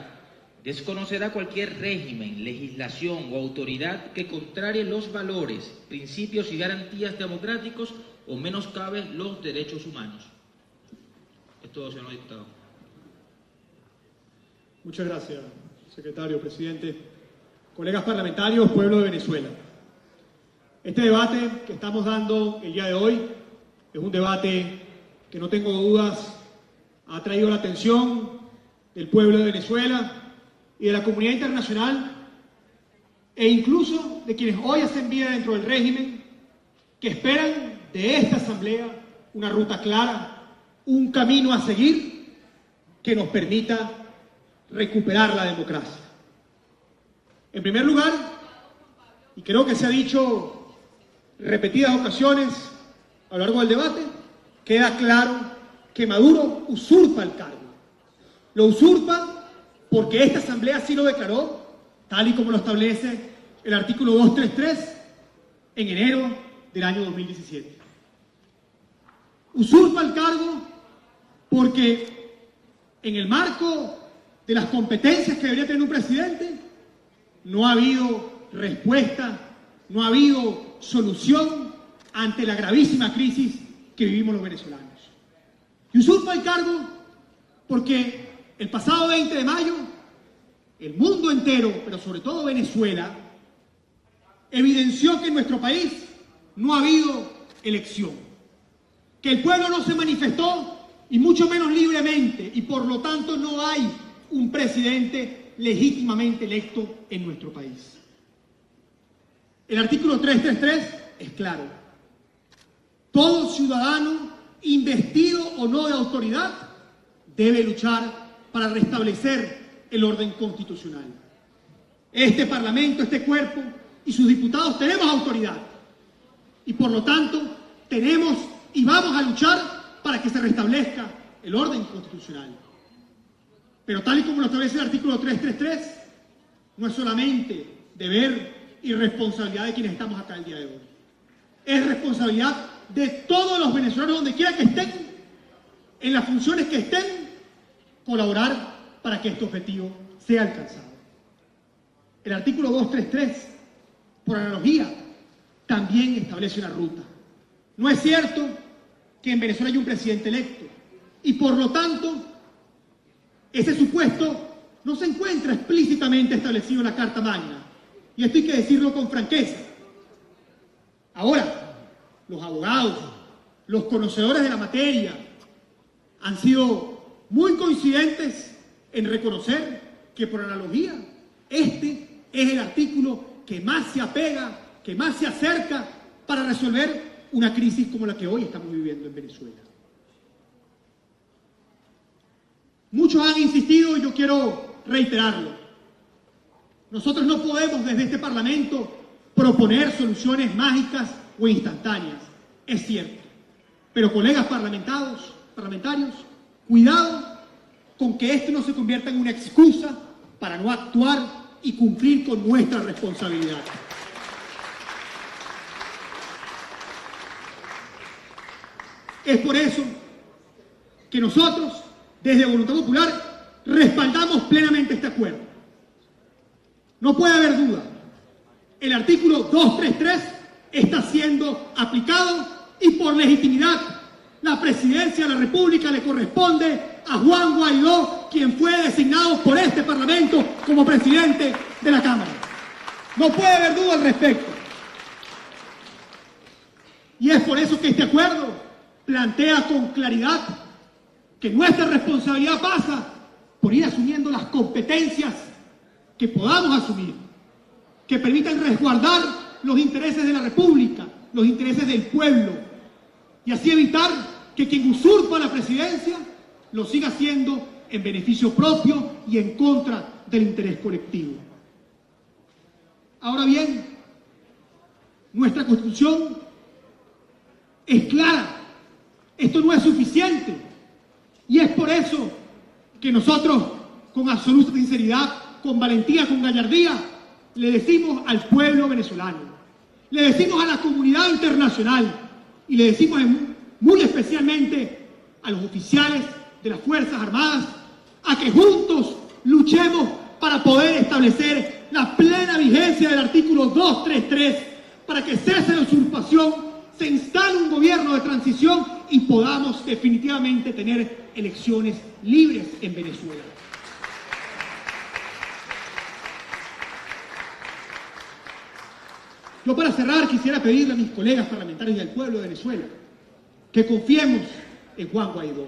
desconocerá cualquier régimen, legislación o autoridad que contrarie los valores, principios y garantías democráticos o menoscabe los derechos humanos. Es todo, señor diputado. Muchas gracias, secretario, presidente. Colegas parlamentarios, pueblo de Venezuela. Este debate que estamos dando el día de hoy es un debate que no tengo dudas ha traído la atención del pueblo de Venezuela y de la comunidad internacional e incluso de quienes hoy hacen vida dentro del régimen, que esperan de esta asamblea una ruta clara, un camino a seguir que nos permita recuperar la democracia. En primer lugar, y creo que se ha dicho repetidas ocasiones a lo largo del debate, queda claro que Maduro usurpa el cargo. Lo usurpa porque esta asamblea así lo declaró, tal y como lo establece el artículo 233 en enero del año 2017. Usurpa el cargo porque en el marco de las competencias que debería tener un presidente no ha habido respuesta, no ha habido solución ante la gravísima crisis que vivimos los venezolanos. Y usurpa el cargo porque el pasado 20 de mayo, el mundo entero, pero sobre todo Venezuela, evidenció que en nuestro país no ha habido elección, que el pueblo no se manifestó y mucho menos libremente, y por lo tanto no hay un presidente legítimamente electo en nuestro país. El artículo 333 es claro. Todo ciudadano, investido o no de autoridad, debe luchar para restablecer el orden constitucional. Este Parlamento, este cuerpo y sus diputados tenemos autoridad y por lo tanto tenemos y vamos a luchar para que se restablezca el orden constitucional. Pero tal y como lo establece el artículo 333, no es solamente deber y responsabilidad de quienes estamos acá el día de hoy. Es responsabilidad de todos los venezolanos, donde quiera que estén, en las funciones que estén, colaborar para que este objetivo sea alcanzado. El artículo 233, por analogía, también establece una ruta. No es cierto que en Venezuela hay un presidente electo y por lo tanto ese supuesto no se encuentra explícitamente establecido en la Carta Magna. Y esto hay que decirlo con franqueza. Ahora, los abogados, los conocedores de la materia, han sido muy coincidentes en reconocer que por analogía, este es el artículo que más se apega, que más se acerca para resolver una crisis como la que hoy estamos viviendo en Venezuela. Muchos han insistido y yo quiero reiterarlo. Nosotros no podemos desde este Parlamento proponer soluciones mágicas o instantáneas, es cierto. Pero colegas parlamentarios, cuidado con que esto no se convierta en una excusa para no actuar y cumplir con nuestra responsabilidad. Es por eso que nosotros, desde Voluntad Popular, respaldamos plenamente este acuerdo. No puede haber duda. El artículo 233 está siendo aplicado y por legitimidad la presidencia de la República le corresponde a Juan Guaidó, quien fue designado por este Parlamento como presidente de la Cámara. No puede haber duda al respecto. Y es por eso que este acuerdo plantea con claridad que nuestra responsabilidad pasa por ir asumiendo las competencias que podamos asumir, que permitan resguardar los intereses de la República, los intereses del pueblo, y así evitar que quien usurpa la presidencia lo siga haciendo en beneficio propio y en contra del interés colectivo. Ahora bien, nuestra Constitución es clara. Esto no es suficiente. Y es por eso que nosotros, con absoluta sinceridad, con valentía, con gallardía, le decimos al pueblo venezolano, le decimos a la comunidad internacional y le decimos muy especialmente a los oficiales de las Fuerzas Armadas, a que juntos luchemos para poder establecer la plena vigencia del artículo 233, para que cese la usurpación, se instale un gobierno de transición y podamos definitivamente tener elecciones libres en Venezuela. Yo, para cerrar, quisiera pedirle a mis colegas parlamentarios y al pueblo de Venezuela que confiemos en Juan Guaidó.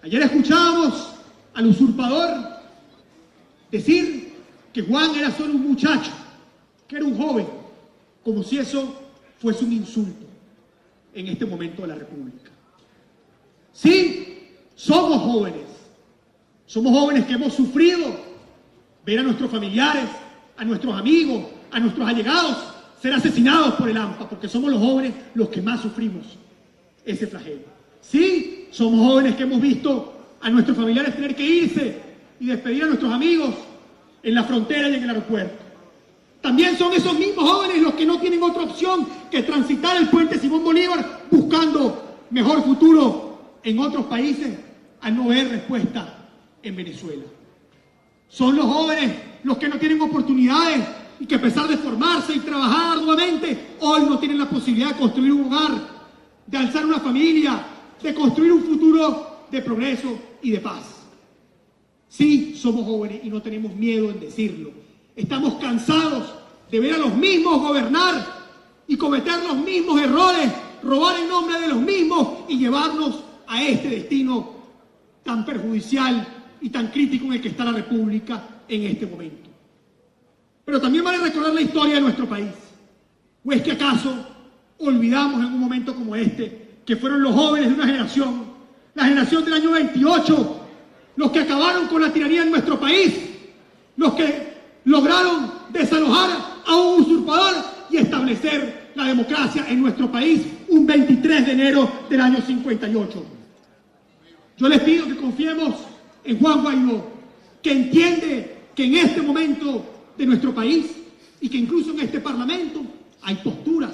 Ayer escuchábamos al usurpador decir que Juan era solo un muchacho, que era un joven, como si eso fuese un insulto en este momento de la República. Sí, somos jóvenes que hemos sufrido ver a nuestros familiares, a nuestros amigos, a nuestros allegados ser asesinados por el AMPA, porque somos los jóvenes los que más sufrimos ese flagelo. Sí, somos jóvenes que hemos visto a nuestros familiares tener que irse y despedir a nuestros amigos en la frontera y en el aeropuerto. También son esos mismos jóvenes los que no tienen otra opción que transitar el puente Simón Bolívar buscando mejor futuro en otros países al no ver respuesta en Venezuela. Son los jóvenes los que no tienen oportunidades y que, a pesar de formarse y trabajar arduamente, hoy no tienen la posibilidad de construir un hogar, de alzar una familia, de construir un futuro de progreso y de paz. Sí, somos jóvenes y no tenemos miedo en decirlo. Estamos cansados de ver a los mismos gobernar y cometer los mismos errores, robar en nombre de los mismos y llevarnos a este destino tan perjudicial y tan crítico en el que está la República en este momento. Pero también vale recordar la historia de nuestro país. ¿O es que acaso olvidamos en un momento como este que fueron los jóvenes de una generación, la generación del año 28, los que acabaron con la tiranía en nuestro país, los que lograron desalojar a un usurpador y establecer la democracia en nuestro país un 23 de enero del año 58? Yo les pido que confiemos en Juan Guaidó, que entiende que en este momento de nuestro país y que incluso en este Parlamento hay posturas,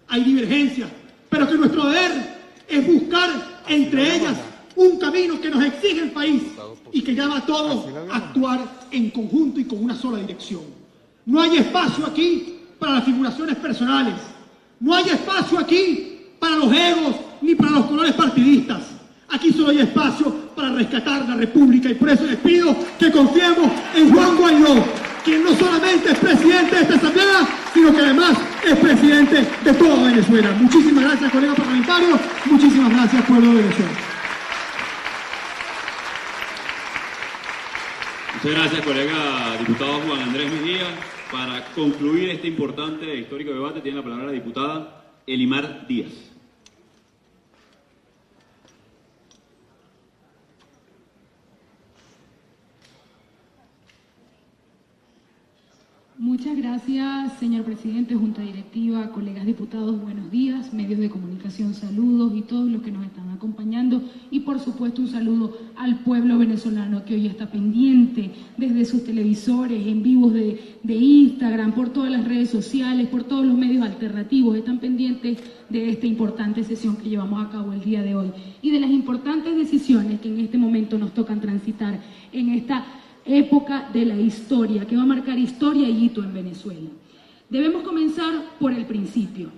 hay divergencias, pero que nuestro deber es buscar entre ellas un camino que nos exige el país y que llama a todos a actuar en conjunto y con una sola dirección. No hay espacio aquí para las figuraciones personales, no hay espacio aquí para los egos ni para los colores partidistas. Aquí solo hay espacio para rescatar la República y por eso les pido que confiemos en Juan Guaidó, quien no solamente es presidente de esta asamblea, sino que además es presidente de toda Venezuela. Muchísimas gracias, colegas parlamentarios. Muchísimas gracias, pueblo de Venezuela. Muchas gracias, colega diputado Juan Andrés Mejía. Para concluir este importante e histórico debate, tiene la palabra la diputada Elimar Díaz. Muchas gracias, señor presidente, junta directiva, colegas diputados, buenos días, medios de comunicación, saludos y todos los que nos están acompañando y por supuesto un saludo al pueblo venezolano que hoy está pendiente desde sus televisores, en vivos de Instagram, por todas las redes sociales, por todos los medios alternativos, están pendientes de esta importante sesión que llevamos a cabo el día de hoy y de las importantes decisiones que en este momento nos tocan transitar en esta época de la historia, que va a marcar historia y hito en Venezuela. Debemos comenzar por el principio.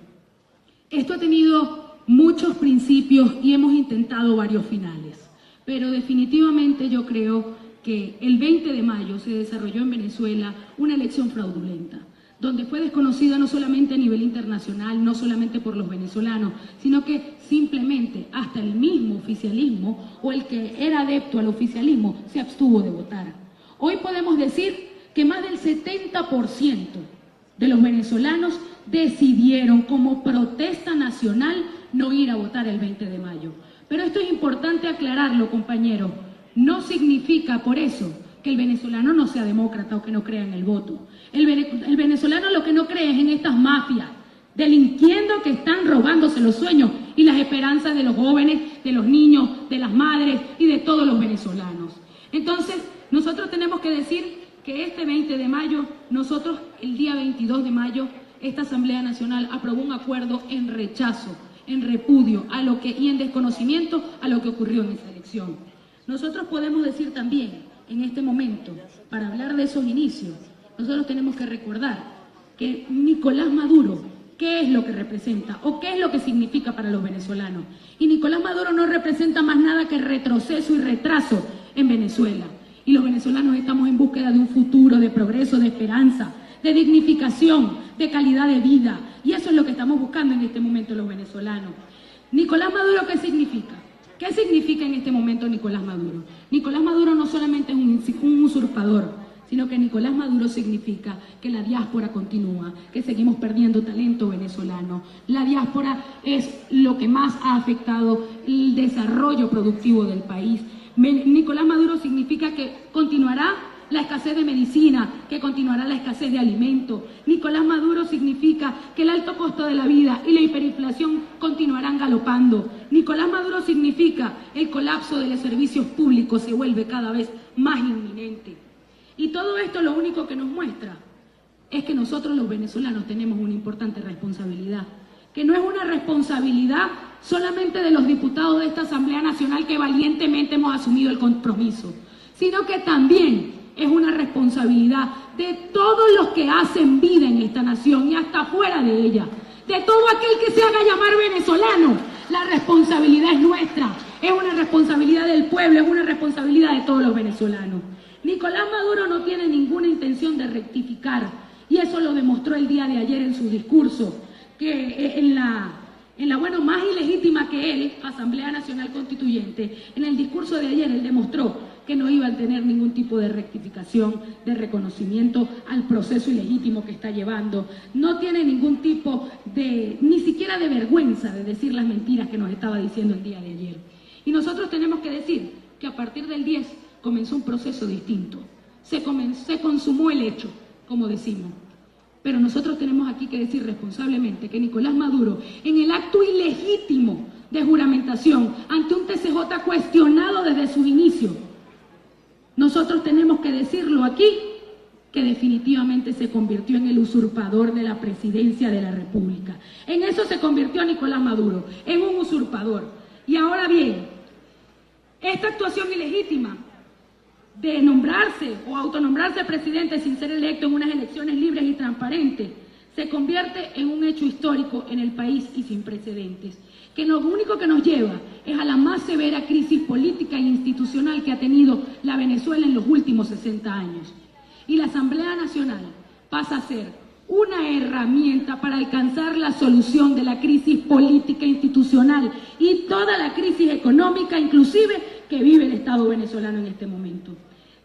Esto ha tenido muchos principios y hemos intentado varios finales, pero definitivamente yo creo que el 20 de mayo se desarrolló en Venezuela una elección fraudulenta, donde fue desconocida no solamente a nivel internacional, no solamente por los venezolanos, sino que simplemente hasta el mismo oficialismo o el que era adepto al oficialismo se abstuvo de votar. Hoy podemos decir que más del 70% de los venezolanos decidieron como protesta nacional no ir a votar el 20 de mayo. Pero esto es importante aclararlo, compañeros. No significa por eso que el venezolano no sea demócrata o que no crea en el voto. El venezolano lo que no cree es en estas mafias, delinquiendo que están robándose los sueños y las esperanzas de los jóvenes, de los niños, de las madres y de todos los venezolanos. Entonces, nosotros tenemos que decir que este 20 de mayo, nosotros el día 22 de mayo, esta Asamblea Nacional aprobó un acuerdo en rechazo, en repudio a lo que, y en desconocimiento a lo que ocurrió en esa elección. Nosotros podemos decir también, en este momento, para hablar de esos inicios, nosotros tenemos que recordar que Nicolás Maduro, ¿qué es lo que representa o qué es lo que significa para los venezolanos? Y Nicolás Maduro no representa más nada que retroceso y retraso en Venezuela. Y los venezolanos estamos en búsqueda de un futuro, de progreso, de esperanza, de dignificación, de calidad de vida. Y eso es lo que estamos buscando en este momento los venezolanos. Nicolás Maduro, ¿qué significa? ¿Qué significa en este momento Nicolás Maduro? Nicolás Maduro no solamente es un usurpador, sino que Nicolás Maduro significa que la diáspora continúa, que seguimos perdiendo talento venezolano. La diáspora es lo que más ha afectado el desarrollo productivo del país. Nicolás Maduro significa que continuará la escasez de medicina, que continuará la escasez de alimentos. Nicolás Maduro significa que el alto costo de la vida y la hiperinflación continuarán galopando. Nicolás Maduro significa el colapso de los servicios públicos se vuelve cada vez más inminente. Y todo esto lo único que nos muestra es que nosotros los venezolanos tenemos una importante responsabilidad, que no es una responsabilidad solamente de los diputados de esta Asamblea Nacional que valientemente hemos asumido el compromiso, sino que también es una responsabilidad de todos los que hacen vida en esta nación y hasta fuera de ella, de todo aquel que se haga llamar venezolano. La responsabilidad es nuestra, es una responsabilidad del pueblo, es una responsabilidad de todos los venezolanos. Nicolás Maduro no tiene ninguna intención de rectificar y eso lo demostró el día de ayer en su discurso, que en la más ilegítima que él, Asamblea Nacional Constituyente, en el discurso de ayer él demostró que no iba a tener ningún tipo de rectificación, de reconocimiento al proceso ilegítimo que está llevando. No tiene ningún tipo de, ni siquiera de vergüenza de decir las mentiras que nos estaba diciendo el día de ayer. Y nosotros tenemos que decir que a partir del 10 comenzó un proceso distinto. Se consumó el hecho, como decimos. Pero nosotros tenemos aquí que decir responsablemente que Nicolás Maduro, en el acto ilegítimo de juramentación ante un TCJ cuestionado desde su inicio, nosotros tenemos que decirlo aquí, que definitivamente se convirtió en el usurpador de la presidencia de la República. En eso se convirtió Nicolás Maduro, en un usurpador. Y ahora bien, esta actuación ilegítima de nombrarse o autonombrarse presidente sin ser electo en unas elecciones libres y transparentes, se convierte en un hecho histórico en el país y sin precedentes, que lo único que nos lleva es a la más severa crisis política e institucional que ha tenido la Venezuela en los últimos 60 años. Y la Asamblea Nacional pasa a ser una herramienta para alcanzar la solución de la crisis política e institucional y toda la crisis económica, inclusive, que vive el Estado venezolano en este momento.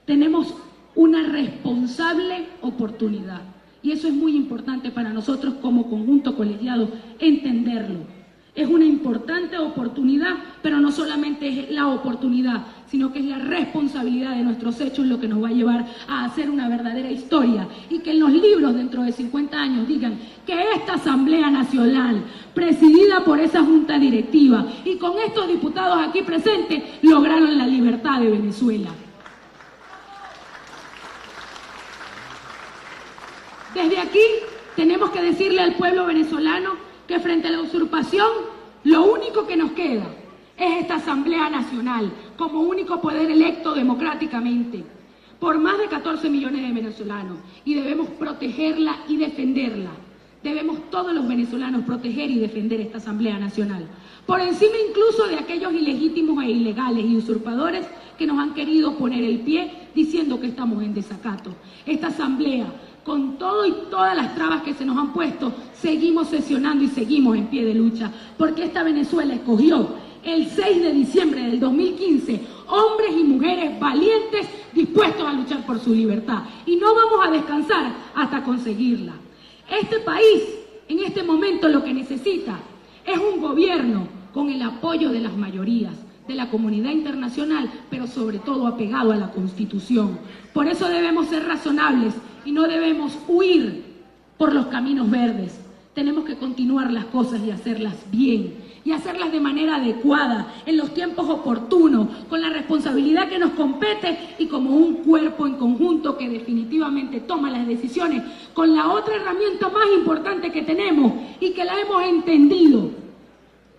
Tenemos una responsable oportunidad y eso es muy importante para nosotros como conjunto colegiado entenderlo. Es una importante oportunidad, pero no solamente es la oportunidad, sino que es la responsabilidad de nuestros hechos lo que nos va a llevar a hacer una verdadera historia y que en los libros dentro de 50 años digan que esta Asamblea Nacional, presidida por esa Junta Directiva y con estos diputados aquí presentes, lograron la libertad de Venezuela. Desde aquí tenemos que decirle al pueblo venezolano que frente a la usurpación, lo único que nos queda es esta Asamblea Nacional como único poder electo democráticamente por más de 14 millones de venezolanos y debemos protegerla y defenderla. Debemos todos los venezolanos proteger y defender esta Asamblea Nacional, por encima incluso de aquellos ilegítimos e ilegales y usurpadores que nos han querido poner el pie diciendo que estamos en desacato. Esta Asamblea, con todo y todas las trabas que se nos han puesto, seguimos sesionando y seguimos en pie de lucha, porque esta Venezuela escogió el 6 de diciembre del 2015 hombres y mujeres valientes dispuestos a luchar por su libertad. Y no vamos a descansar hasta conseguirla. Este país, en este momento, lo que necesita es un gobierno con el apoyo de las mayorías, de la comunidad internacional, pero sobre todo apegado a la Constitución. Por eso debemos ser razonables y no debemos huir por los caminos verdes. Tenemos que continuar las cosas y hacerlas bien, y hacerlas de manera adecuada, en los tiempos oportunos, con la responsabilidad que nos compete y como un cuerpo en conjunto que definitivamente toma las decisiones, con la otra herramienta más importante que tenemos y que la hemos entendido,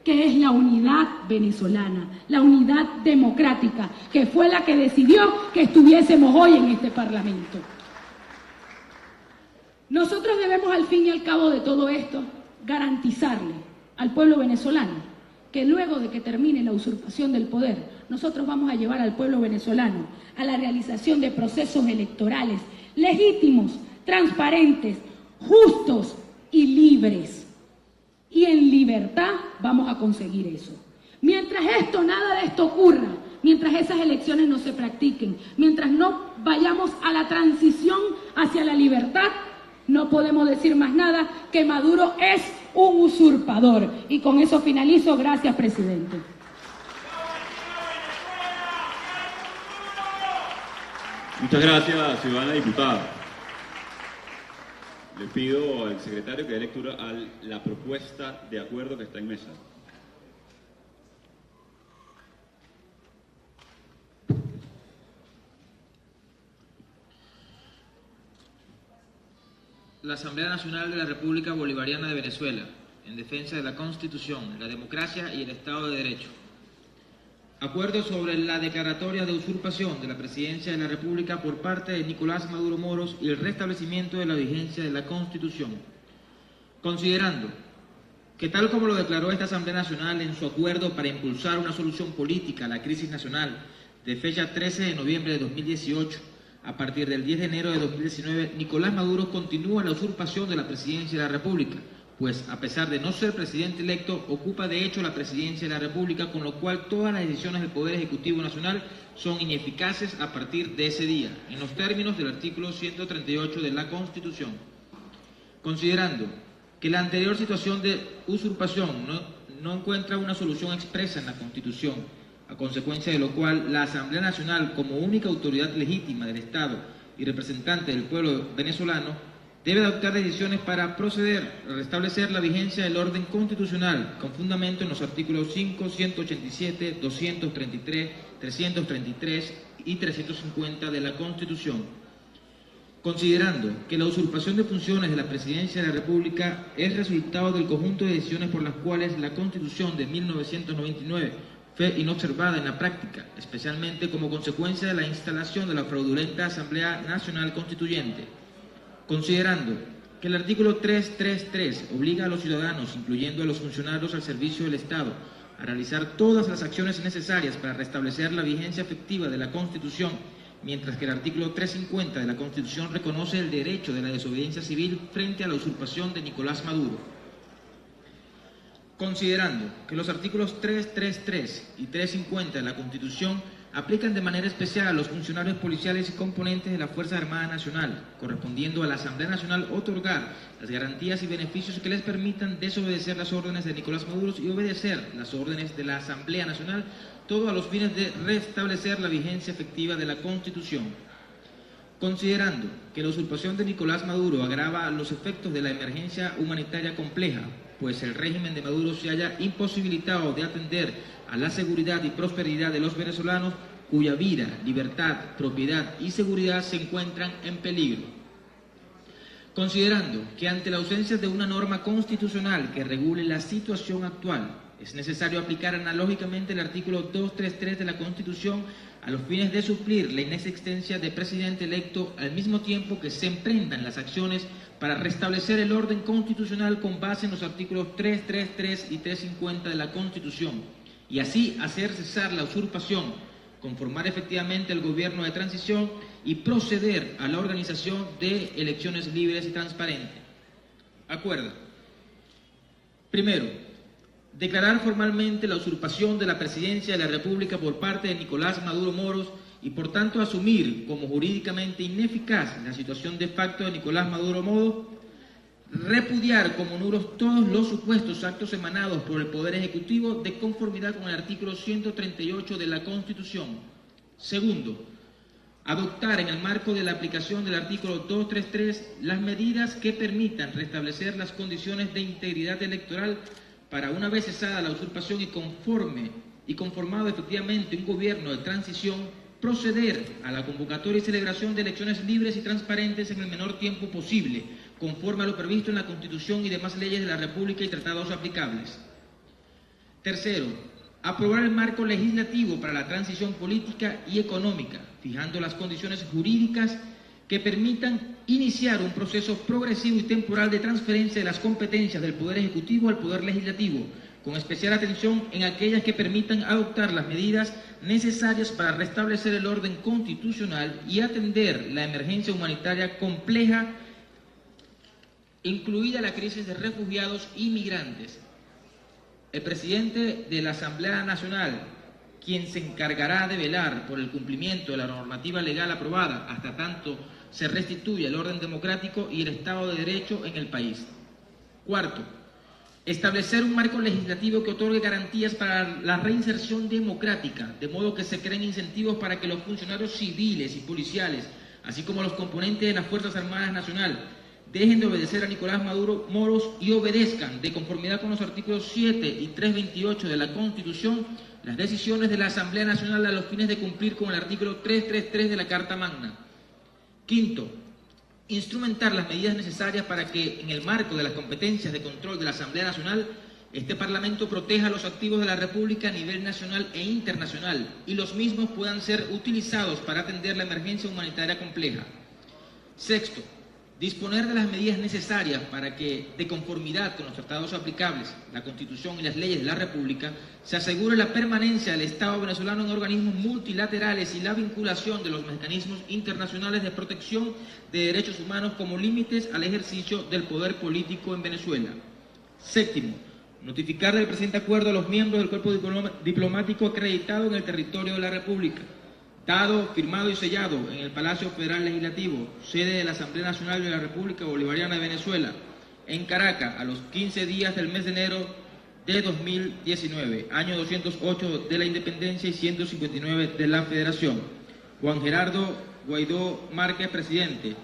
que es la unidad venezolana, la unidad democrática, que fue la que decidió que estuviésemos hoy en este Parlamento. Nosotros debemos, al fin y al cabo de todo esto, garantizarle al pueblo venezolano que luego de que termine la usurpación del poder, nosotros vamos a llevar al pueblo venezolano a la realización de procesos electorales legítimos, transparentes, justos y libres. Y en libertad vamos a conseguir eso. Mientras nada de esto ocurra, mientras esas elecciones no se practiquen, mientras no vayamos a la transición hacia la libertad, no podemos decir más nada que Maduro es un usurpador. Y con eso finalizo. Gracias, presidente. Muchas gracias, ciudadana diputada. Le pido al secretario que dé lectura a la propuesta de acuerdo que está en mesa. La Asamblea Nacional de la República Bolivariana de Venezuela, en defensa de la Constitución, la democracia y el Estado de Derecho. Acuerdo sobre la declaratoria de usurpación de la presidencia de la República por parte de Nicolás Maduro Moros y el restablecimiento de la vigencia de la Constitución. Considerando que tal como lo declaró esta Asamblea Nacional en su acuerdo para impulsar una solución política a la crisis nacional de fecha 13 de noviembre de 2018, a partir del 10 de enero de 2019, Nicolás Maduro continúa la usurpación de la presidencia de la República, pues a pesar de no ser presidente electo, ocupa de hecho la presidencia de la República, con lo cual todas las decisiones del Poder Ejecutivo Nacional son ineficaces a partir de ese día, en los términos del artículo 138 de la Constitución. Considerando que la anterior situación de usurpación no encuentra una solución expresa en la Constitución, a consecuencia de lo cual la Asamblea Nacional, como única autoridad legítima del Estado y representante del pueblo venezolano, debe adoptar decisiones para proceder a restablecer la vigencia del orden constitucional con fundamento en los artículos 5, 187, 233, 333 y 350 de la Constitución. Considerando que la usurpación de funciones de la Presidencia de la República es resultado del conjunto de decisiones por las cuales la Constitución de 1999 fue inobservada en la práctica, especialmente como consecuencia de la instalación de la fraudulenta Asamblea Nacional Constituyente. Considerando que el artículo 333 obliga a los ciudadanos, incluyendo a los funcionarios al servicio del Estado, a realizar todas las acciones necesarias para restablecer la vigencia efectiva de la Constitución, mientras que el artículo 350 de la Constitución reconoce el derecho de la desobediencia civil frente a la usurpación de Nicolás Maduro. Considerando que los artículos 333 y 350 de la Constitución aplican de manera especial a los funcionarios policiales y componentes de la Fuerza Armada Nacional, correspondiendo a la Asamblea Nacional otorgar las garantías y beneficios que les permitan desobedecer las órdenes de Nicolás Maduro y obedecer las órdenes de la Asamblea Nacional, todo a los fines de restablecer la vigencia efectiva de la Constitución. Considerando que la usurpación de Nicolás Maduro agrava los efectos de la emergencia humanitaria compleja, pues el régimen de Maduro se haya imposibilitado de atender a la seguridad y prosperidad de los venezolanos, cuya vida, libertad, propiedad y seguridad se encuentran en peligro. Considerando que ante la ausencia de una norma constitucional que regule la situación actual, es necesario aplicar analógicamente el artículo 233 de la Constitución a los fines de suplir la inexistencia de presidente electo, al mismo tiempo que se emprendan las acciones para restablecer el orden constitucional con base en los artículos 333 y 350 de la Constitución, y así hacer cesar la usurpación, conformar efectivamente el gobierno de transición y proceder a la organización de elecciones libres y transparentes. Acuerdo. Primero, declarar formalmente la usurpación de la presidencia de la República por parte de Nicolás Maduro Moros y por tanto asumir como jurídicamente ineficaz la situación de facto de Nicolás Maduro Moros. Repudiar como nulos todos los supuestos actos emanados por el Poder Ejecutivo de conformidad con el artículo 138 de la Constitución. Segundo, adoptar en el marco de la aplicación del artículo 233 las medidas que permitan restablecer las condiciones de integridad electoral para, una vez cesada la usurpación y conformado efectivamente un gobierno de transición, proceder a la convocatoria y celebración de elecciones libres y transparentes en el menor tiempo posible, conforme a lo previsto en la Constitución y demás leyes de la República y tratados aplicables. Tercero, aprobar el marco legislativo para la transición política y económica, fijando las condiciones jurídicas que permitan iniciar un proceso progresivo y temporal de transferencia de las competencias del Poder Ejecutivo al Poder Legislativo, con especial atención en aquellas que permitan adoptar las medidas necesarias para restablecer el orden constitucional y atender la emergencia humanitaria compleja, incluida la crisis de refugiados y migrantes. El presidente de la Asamblea Nacional, quien se encargará de velar por el cumplimiento de la normativa legal aprobada hasta tanto se restituya el orden democrático y el Estado de Derecho en el país. Cuarto, establecer un marco legislativo que otorgue garantías para la reinserción democrática, de modo que se creen incentivos para que los funcionarios civiles y policiales, así como los componentes de las Fuerzas Armadas Nacional, dejen de obedecer a Nicolás Maduro Moros y obedezcan, de conformidad con los artículos 7 y 328 de la Constitución, las decisiones de la Asamblea Nacional a los fines de cumplir con el artículo 333 de la Carta Magna. Quinto, instrumentar las medidas necesarias para que, en el marco de las competencias de control de la Asamblea Nacional, este Parlamento proteja los activos de la República a nivel nacional e internacional y los mismos puedan ser utilizados para atender la emergencia humanitaria compleja. Sexto, disponer de las medidas necesarias para que, de conformidad con los tratados aplicables, la Constitución y las leyes de la República, se asegure la permanencia del Estado venezolano en organismos multilaterales y la vinculación de los mecanismos internacionales de protección de derechos humanos como límites al ejercicio del poder político en Venezuela. Séptimo, notificar del presente acuerdo a los miembros del cuerpo diplomático acreditado en el territorio de la República, dado, firmado y sellado en el Palacio Federal Legislativo, sede de la Asamblea Nacional de la República Bolivariana de Venezuela, en Caracas, a los 15 días del mes de enero de 2019, año 208 de la Independencia y 159 de la Federación. Juan Gerardo Guaidó Márquez, presidente.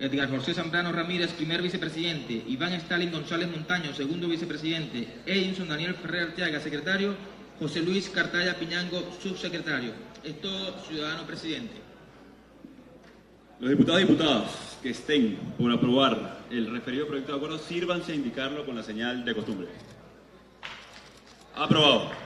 Edgar José Zambrano Ramírez, primer vicepresidente. Iván Stalin González Montaño, segundo vicepresidente. Edinson Daniel Ferrer Arteaga, secretario. José Luis Cartaya Piñango, subsecretario. Es todo, ciudadano presidente. Los diputados y diputadas que estén por aprobar el referido proyecto de acuerdo, sírvanse a indicarlo con la señal de costumbre. Aprobado.